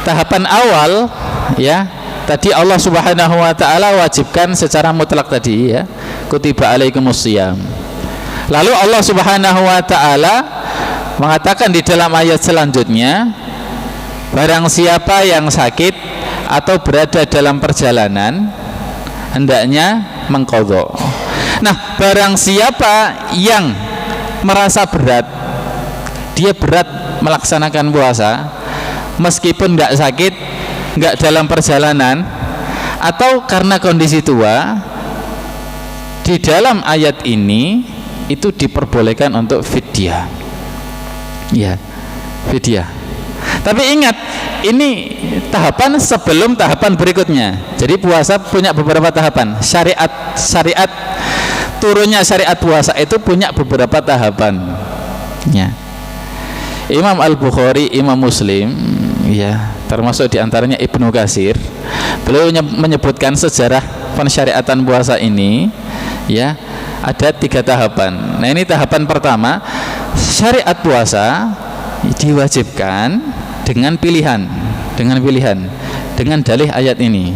Tahapan awal, ya, tadi Allah Subhanahu wa taala wajibkan secara mutlak tadi, ya, kutiba alaikumusiyam. Lalu Allah Subhanahu wa taala mengatakan di dalam ayat selanjutnya, barang siapa yang sakit atau berada dalam perjalanan hendaknya mengqadha. Nah, barang siapa yang merasa berat, dia berat melaksanakan puasa meskipun enggak sakit, enggak dalam perjalanan, atau karena kondisi tua, di dalam ayat ini itu diperbolehkan untuk fidyah, ya, fidyah. Tapi ingat, ini tahapan sebelum tahapan berikutnya. Jadi puasa punya beberapa tahapan. Syariat turunnya syariat puasa itu punya beberapa tahapan, ya. Imam Al-Bukhari, Imam Muslim, ya, termasuk diantaranya Ibnu Katsir, beliau menyebutkan sejarah pensyariatan puasa ini, ya, ada 3 tahapan. Nah, ini tahapan pertama, syariat puasa diwajibkan dengan pilihan, dengan dalih ayat ini,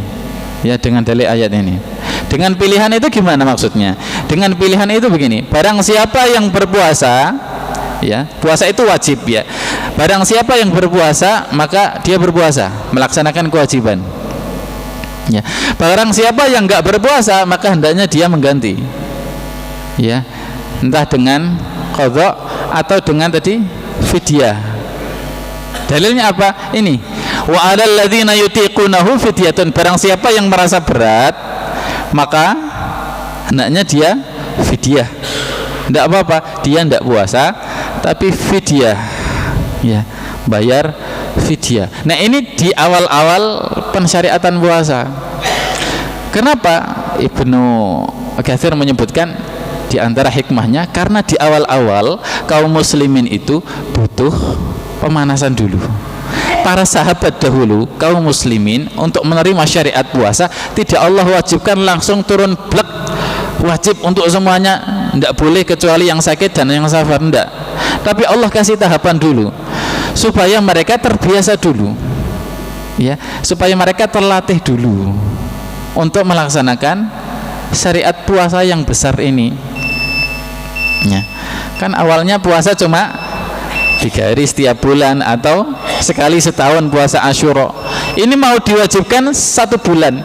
ya, dengan dalih ayat ini. Dengan pilihan itu gimana maksudnya? Dengan pilihan itu begini, barang siapa yang berpuasa, ya, puasa itu wajib, ya. Barang siapa yang berpuasa, maka dia berpuasa, melaksanakan kewajiban, ya. Barang siapa yang enggak berpuasa, maka hendaknya dia mengganti, ya, entah dengan qadha atau dengan tadi fidyah. Dalilnya apa? Ini, wa 'alal ladzina yutiqunahu fidyatun, barang siapa yang merasa berat, maka hendaknya dia fidyah. Tidak apa-apa, dia tidak puasa, tapi fidyah, ya, bayar fidyah. Nah, ini di awal-awal pensyariatan puasa. Kenapa Ibnu Katsir menyebutkan di antara hikmahnya, karena di awal-awal kaum muslimin itu butuh pemanasan dulu. Para sahabat dahulu, kaum muslimin, untuk menerima syariat puasa tidak Allah wajibkan langsung turun blek, wajib untuk semuanya, tidak boleh kecuali yang sakit dan yang safar, tidak. Tapi Allah kasih tahapan dulu supaya mereka terbiasa dulu, ya, supaya mereka terlatih dulu untuk melaksanakan syariat puasa yang besar ini, ya. Kan awalnya puasa cuma 3 hari setiap bulan atau sekali setahun puasa Asyura. Ini mau diwajibkan 1 bulan,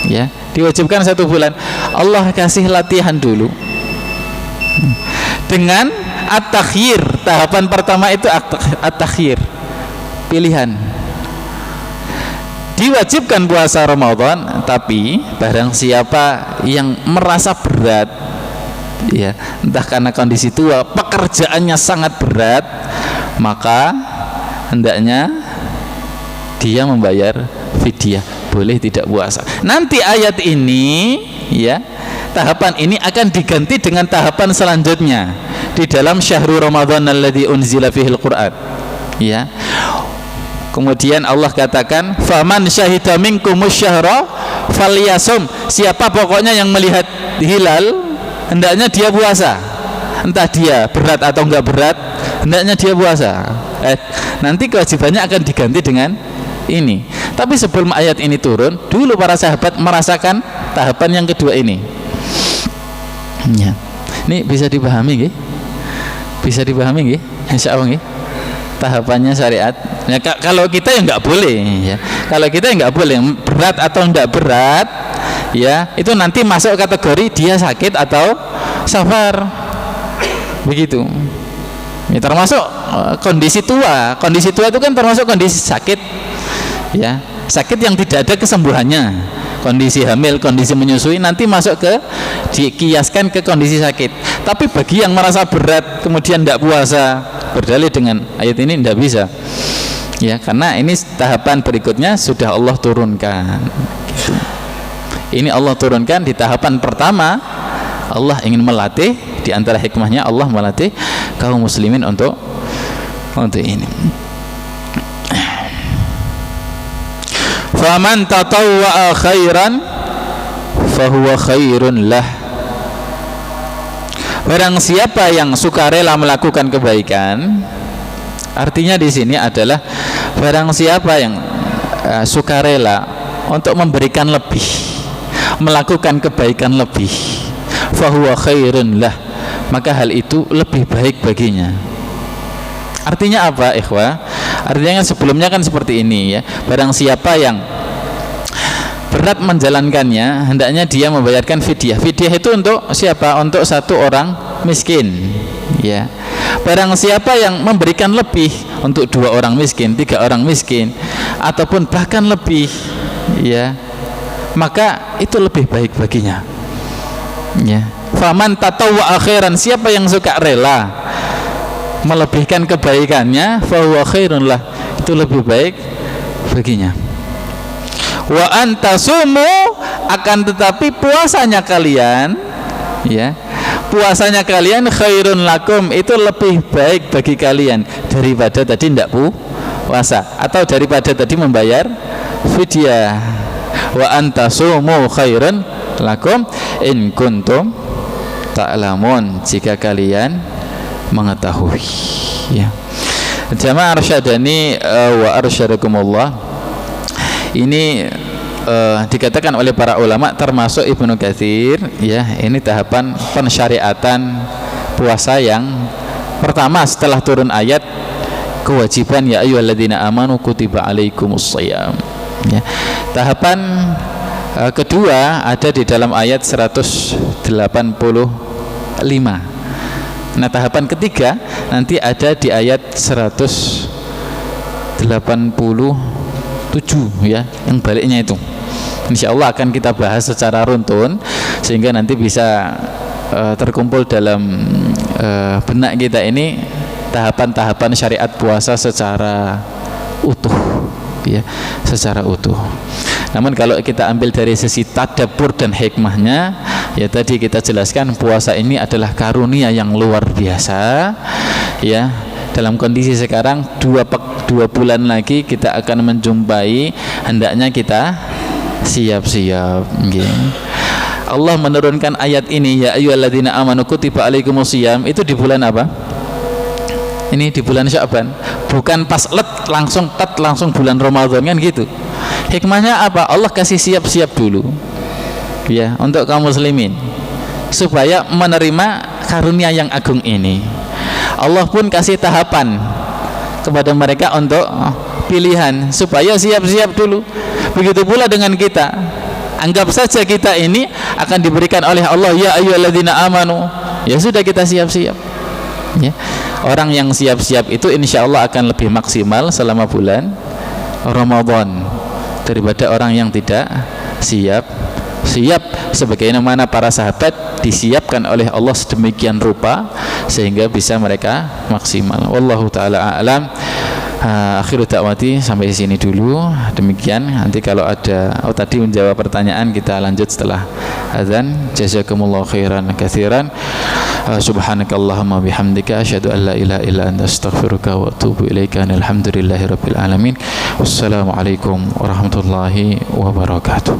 ya, diwajibkan 1 bulan. Allah kasih latihan dulu dengan at-takhyir. Tahapan pertama itu at-takhyir, pilihan. diwajibkan puasa Ramadan, tapi barang siapa yang merasa berat, ya, entah karena kondisi tua, pekerjaannya sangat berat, maka hendaknya dia membayar fidyah, boleh tidak puasa. Nanti ayat ini, ya, tahapan ini akan diganti dengan tahapan selanjutnya di dalam syahrul Ramadan alladzi unzila fihil Qur'an, ya. Kemudian Allah katakan, faman syahida minkumus syahra falyasum. Siapa pokoknya yang melihat hilal, hendaknya dia puasa. Entah dia berat atau enggak berat, hendaknya dia puasa. Nanti kewajibannya akan diganti dengan ini. Tapi sebelum ayat ini turun, dulu para sahabat merasakan tahapan yang kedua ini. Ya. Ini bisa dipahami nggih? Bisa dipahami nggih? Insyaallah nggih. Tahapannya syariat. Ya, kalau kita ya nggak boleh, ya. Kalau kita ya nggak boleh, berat atau enggak berat, ya, itu nanti masuk kategori dia sakit atau safar, begitu. Ya, termasuk kondisi tua. Kondisi tua itu kan termasuk kondisi sakit, ya, sakit yang tidak ada kesembuhannya. Kondisi hamil, kondisi menyusui nanti masuk ke dikiaskan ke kondisi sakit. Tapi bagi yang merasa berat kemudian tidak puasa, berdalih dengan ayat ini tidak bisa, ya, karena ini tahapan berikutnya sudah Allah turunkan. Ini Allah turunkan di tahapan pertama. Allah ingin melatih, di antara hikmahnya Allah melatih kaum muslimin untuk ini. Faman tatawwa'a khairan fahuwa khairun lah. Barang siapa yang sukarela melakukan kebaikan, artinya di sini adalah barang siapa yang sukarela untuk memberikan lebih, melakukan kebaikan lebih, fahuwa khairun lah, maka hal itu lebih baik baginya. Artinya apa, ikhwah? Artinya sebelumnya kan seperti ini, ya. Barang siapa yang berat menjalankannya, hendaknya dia membayarkan fidyah. Fidyah itu untuk siapa? Untuk satu orang miskin, ya. Barang siapa yang memberikan lebih untuk 2 orang miskin, 3 orang miskin, ataupun bahkan lebih, ya, maka itu lebih baik baginya, ya. Faman tatawwa'a khairan, siapa yang suka rela melebihkan kebaikannya, fahuwa khairun lah, itu lebih baik baginya. Wa antasumu, akan tetapi puasanya kalian, ya, puasanya kalian khairun lakum, itu lebih baik bagi kalian daripada tadi tidak puasa, atau daripada tadi membayar fidyah. Wa antasumu khairun lakum in kuntum ta'lamun, jika kalian mengetahui, ya. Jamaah arsyadani wa arsyadakumullah, ini dikatakan oleh para ulama termasuk Ibnu Katsir, ya, ini tahapan pensyariatan puasa yang pertama setelah turun ayat kewajiban ya ayyuhalladzina amanu kutiba alaikumusshiyam, ya. Tahapan kedua ada di dalam ayat 185. Nah, tahapan ketiga nanti ada di ayat 187, ya, yang baliknya itu. Insya Allah akan kita bahas secara runtun sehingga nanti bisa terkumpul dalam benak kita ini tahapan-tahapan syariat puasa secara utuh, ya, secara utuh. Namun kalau kita ambil dari sisi tadabbur dan hikmahnya, ya, tadi kita jelaskan puasa ini adalah karunia yang luar biasa, ya. Dalam kondisi sekarang 2 bulan lagi kita akan menjumpai, hendaknya kita siap-siap, okay. Allah menurunkan ayat ini ya ayyuhalladzina amanu kutiba alaikumusshiyam, itu di bulan apa? Ini di bulan Sya'ban, bukan pas langsung bulan Ramadan, kan gitu. Hikmahnya apa? Allah kasih siap-siap dulu, ya, untuk kaum muslimin supaya menerima karunia yang agung ini. Allah pun kasih tahapan kepada mereka untuk pilihan supaya siap-siap dulu. Begitu pula dengan kita. Anggap saja kita ini akan diberikan oleh Allah ya ayyuhalladzina amanu, ya sudah kita siap-siap, ya. Orang yang siap-siap itu insya Allah akan lebih maksimal selama bulan Ramadan. daripada orang yang tidak siap sebagaimana para sahabat disiapkan oleh Allah sedemikian rupa sehingga bisa mereka maksimal. Wallahu taala a'lam. Akhiru da'wati sampai sini dulu. Demikian, nanti kalau ada tadi menjawab pertanyaan kita lanjut setelah azan. Jazakumullahu khairan katsiran. Subhanakallahumma bihamdika asyhadu an la ilaha illa anta astaghfiruka wa atubu ilaika. Alhamdulillahirabbil alamin. Wassalamualaikum warahmatullahi wabarakatuh.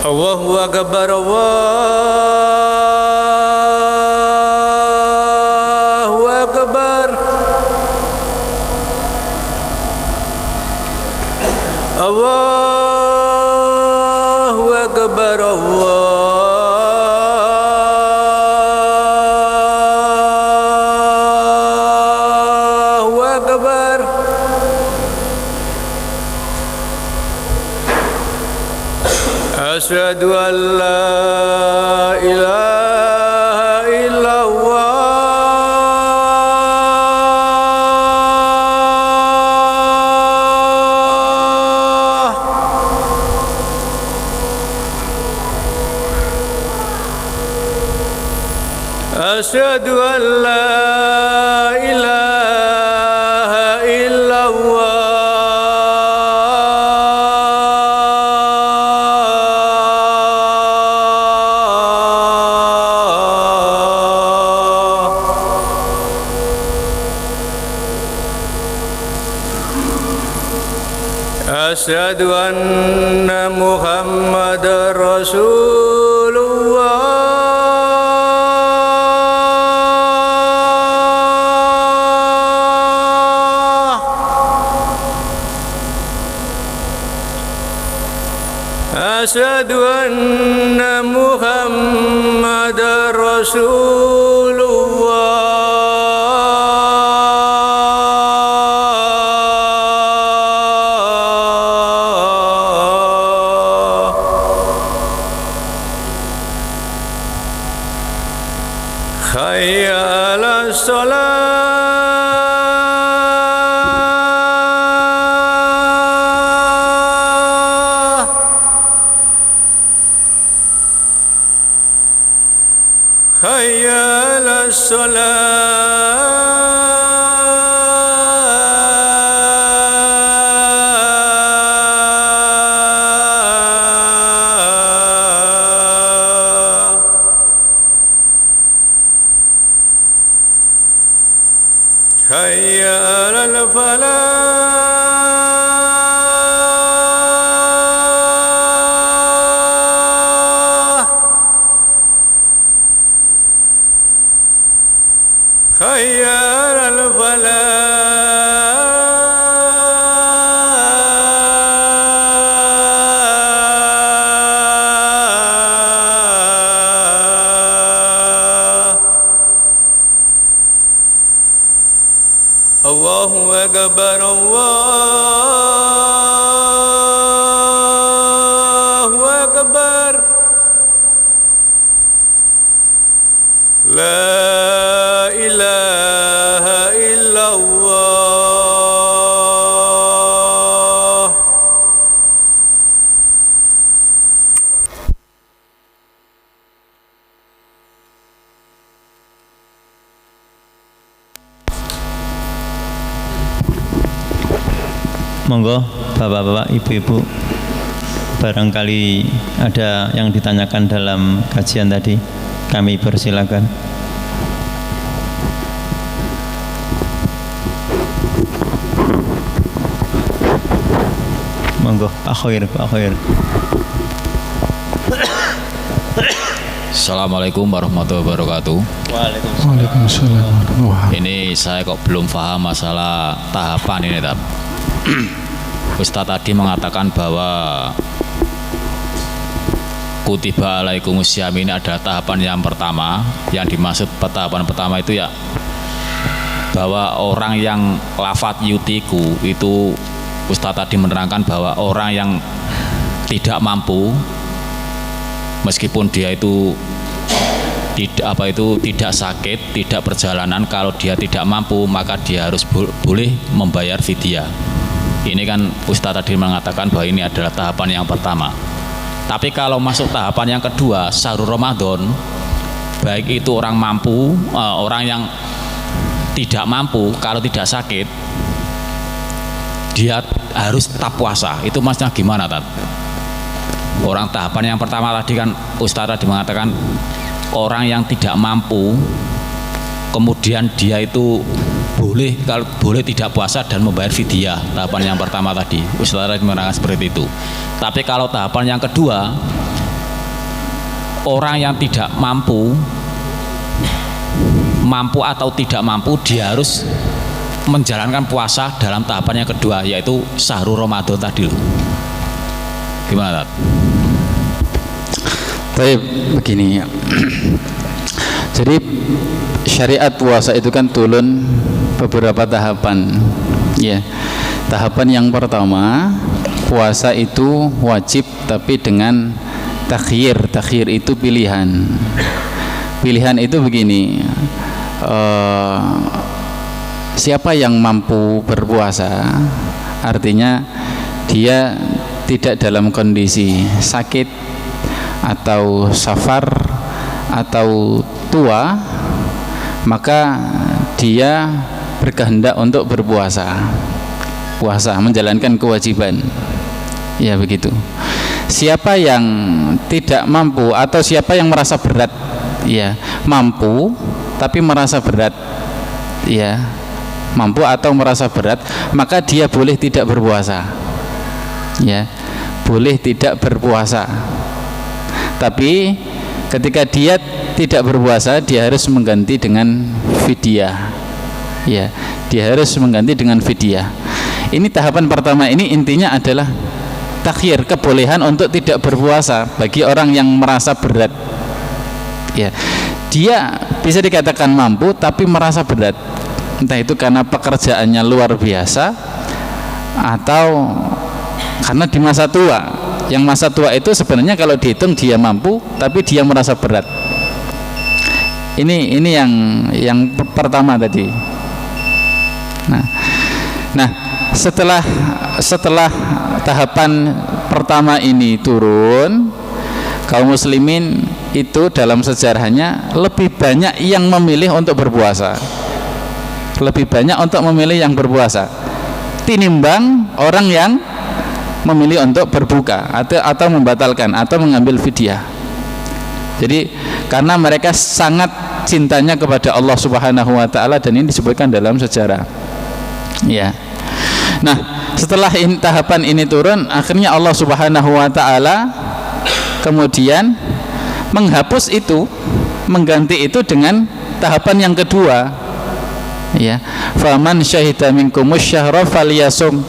Allahu Akbar, Allahu Akbar, Allahu Akbar, Allahu Akbar. Asyhadu an la ilaha illallah. Asyhadu an la ilaha illallah. Asyhadu anna Muhammadar Rasulullah. Asyhadu anna Muhammadar Rasulullah. Hayya 'alas shalah. Hayya 'alas shalah. Hayya 'alal falah. Hayya 'alal falah. Allahu Akbar, Allahu Akbar. La ilaha illallah. Monggo bapak-bapak, ibu-ibu, barangkali ada yang ditanyakan dalam kajian tadi, kami persilakan. Monggo, Pak Khair. Assalamualaikum warahmatullahi wabarakatuh. Waalaikumsalam. Ini saya kok belum paham masalah tahapan ini, Ustaz tadi mengatakan bahwa kutiba alaikumusiyam ini adalah tahapan yang pertama. Yang dimaksud tahapan pertama itu ya bahwa orang yang lafadz yutiku itu Ustaz tadi menerangkan bahwa orang yang tidak mampu meskipun dia itu tidak sakit, tidak perjalanan, kalau dia tidak mampu maka dia harus boleh membayar fidyah. Ini kan Ustaz tadi mengatakan bahwa ini adalah tahapan yang pertama. Tapi kalau masuk tahapan yang kedua, syahrul Ramadan, baik itu orang mampu, orang yang tidak mampu, kalau tidak sakit, dia harus tetap puasa. Itu maksudnya gimana, Tat? Orang tahapan yang pertama tadi kan Ustaz tadi mengatakan orang yang tidak mampu, kemudian dia itu boleh tidak puasa dan membayar fidyah. Tahapan yang pertama tadi Ustaz tadi mengatakan seperti itu. Tapi kalau tahapan yang kedua, orang yang tidak mampu atau tidak mampu, dia harus menjalankan puasa dalam tahapan yang kedua, yaitu syahrul Ramadan tadi loh. Gimana, Tat? Baik, begini. Jadi syariat puasa itu kan turun beberapa tahapan. Ya. Tahapan yang pertama, puasa itu wajib tapi dengan takhyir. Takhyir itu pilihan. Pilihan itu begini. Siapa yang mampu berpuasa, artinya dia tidak dalam kondisi sakit atau safar atau tua, maka dia berkehendak untuk berpuasa, menjalankan kewajiban. Ya begitu. Siapa yang tidak mampu atau siapa yang merasa berat, ya mampu tapi merasa berat, ya mampu atau merasa berat, maka dia boleh tidak berpuasa. Ya, boleh tidak berpuasa. Tapi ketika dia tidak berpuasa, dia harus mengganti dengan fidyah. Ya, dia harus mengganti dengan fidyah. Ini tahapan pertama, ini intinya adalah takhyir, kebolehan untuk tidak berpuasa bagi orang yang merasa berat. Ya, dia bisa dikatakan mampu tapi merasa berat. Entah itu karena pekerjaannya luar biasa atau karena di masa tua. Yang masa tua itu sebenarnya kalau dihitung dia mampu tapi dia merasa berat. Ini yang pertama tadi. Nah, setelah tahapan pertama ini turun, kaum muslimin itu dalam sejarahnya lebih banyak yang memilih untuk berpuasa. Lebih banyak untuk memilih yang berpuasa tinimbang orang yang memilih untuk berbuka atau membatalkan atau mengambil fidyah. Jadi karena mereka sangat cintanya kepada Allah Subhanahu wa taala, dan ini disebutkan dalam sejarah. Ya. Nah, setelah tahapan ini turun, akhirnya Allah Subhanahu wa taala kemudian menghapus itu, mengganti itu dengan tahapan yang kedua. Ya, faman syahida minkumus syahra falyasum.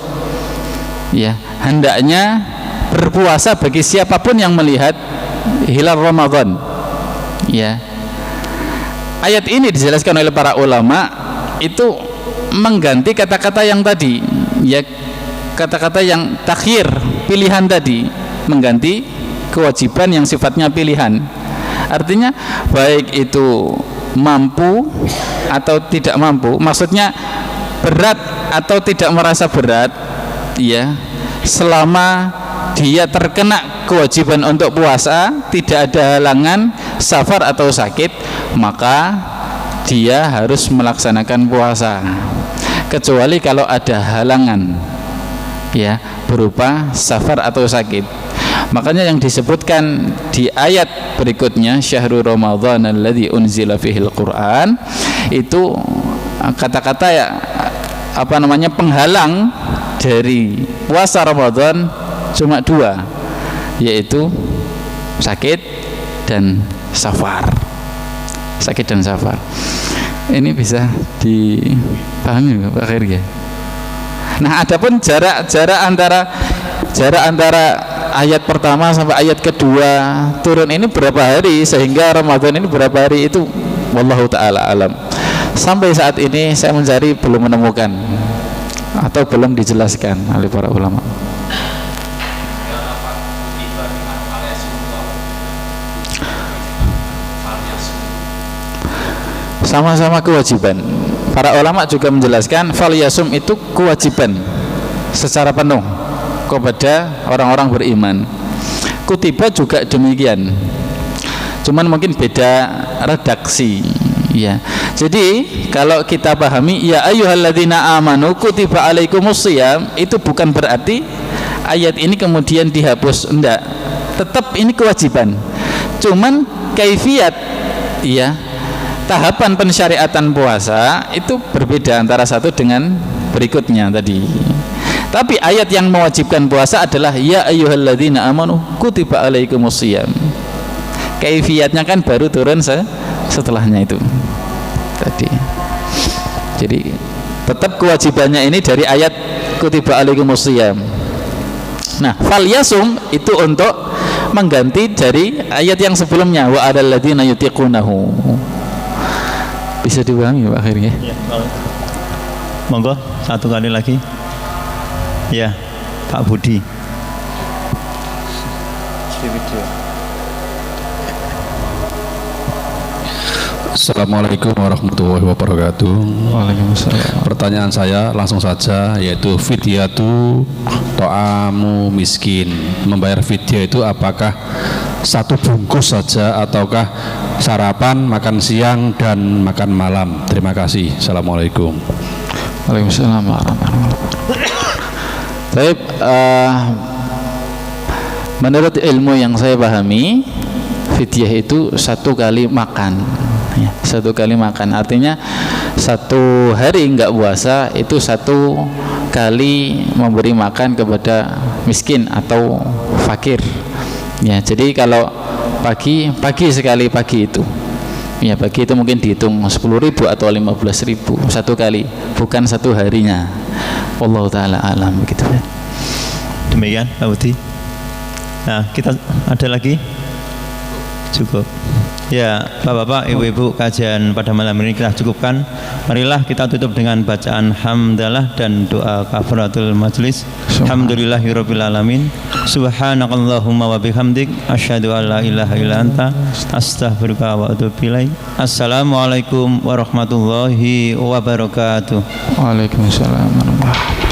Ya, hendaknya berpuasa bagi siapapun yang melihat hilal Ramadan. Ya. Ayat ini dijelaskan oleh para ulama itu mengganti kata-kata yang tadi, ya, kata-kata yang takhir, pilihan tadi, mengganti kewajiban yang sifatnya pilihan. Artinya baik itu mampu atau tidak mampu, maksudnya berat atau tidak merasa berat, ya, selama dia terkena kewajiban untuk puasa, tidak ada halangan safar atau sakit, maka dia harus melaksanakan puasa, kecuali kalau ada halangan, ya, berupa safar atau sakit. Makanya yang disebutkan di ayat berikutnya, syahrul Ramadan alladzi unzila fihil Quran, itu kata-kata ya, penghalang dari puasa Ramadan cuma dua, yaitu sakit dan safar. Sakit dan safar. Ini bisa dipahami Pak Khair ya. Nah, adapun jarak antara ayat pertama sampai ayat kedua turun ini berapa hari sehingga Ramadan ini berapa hari itu wallahu taala alam. Sampai saat ini saya mencari belum menemukan atau belum dijelaskan oleh para ulama. Sama-sama kewajiban. Para ulama juga menjelaskan fal yasum itu kewajiban secara penuh kepada orang-orang beriman. Kutiba juga demikian. Cuman mungkin beda redaksi ya. Jadi kalau kita pahami ya ayyuhalladzina amanu kutiba alaikumusiyam, itu bukan berarti ayat ini kemudian dihapus, enggak. Tetap ini kewajiban. Cuman kaifiat ya, tahapan pensyariatan puasa itu berbeda antara satu dengan berikutnya tadi. Tapi ayat yang mewajibkan puasa adalah ya ayyuhalladzina amanu kutiba alaikumusiyam. Kaifiatnya kan baru turun setelahnya itu tadi. Jadi tetap kewajibannya ini dari ayat kutiba alaikumusiyam. Nah, fal yasum itu untuk mengganti dari ayat yang sebelumnya wa adal ladzina yutiqunahu. Bisa dipahami Pak akhirnya? Ya, monggo satu kali lagi. Ya, Pak Budi. Assalamualaikum warahmatullahi wabarakatuh. Waalaikumsalam. Pertanyaan saya langsung saja, yaitu fidyatu to'amu miskin. Membayar fidyah itu apakah satu bungkus saja ataukah sarapan, makan siang dan makan malam? Terima kasih. Assalamualaikum. Waalaikumsalam warahmatullahi wabarakatuh. Baik, menurut ilmu yang saya pahami, fidyah itu satu kali makan ya, satu kali makan. Artinya satu hari enggak puasa itu satu kali memberi makan kepada miskin atau fakir ya. Jadi kalau pagi sekali pagi itu ya, pagi itu mungkin dihitung 10.000 atau 15.000 satu kali, bukan satu harinya. Wallahu ta'ala alam begitu ya. Demikian Pak Budi. Nah, kita ada lagi? Cukup. Ya, Bapak-bapak, Ibu-ibu, kajian pada malam ini kita cukupkan. Marilah kita tutup dengan bacaan hamdalah dan doa kafaratul majlis. Alhamdulillahirabbil alamin. Subhanakallahumma wa bihamdik asyhadu an la ilaha illa anta astaghfiruka wa atubu ilaik. Assalamualaikum warahmatullahi wabarakatuh. Waalaikumsalam warahmatullahi wabarakatuh.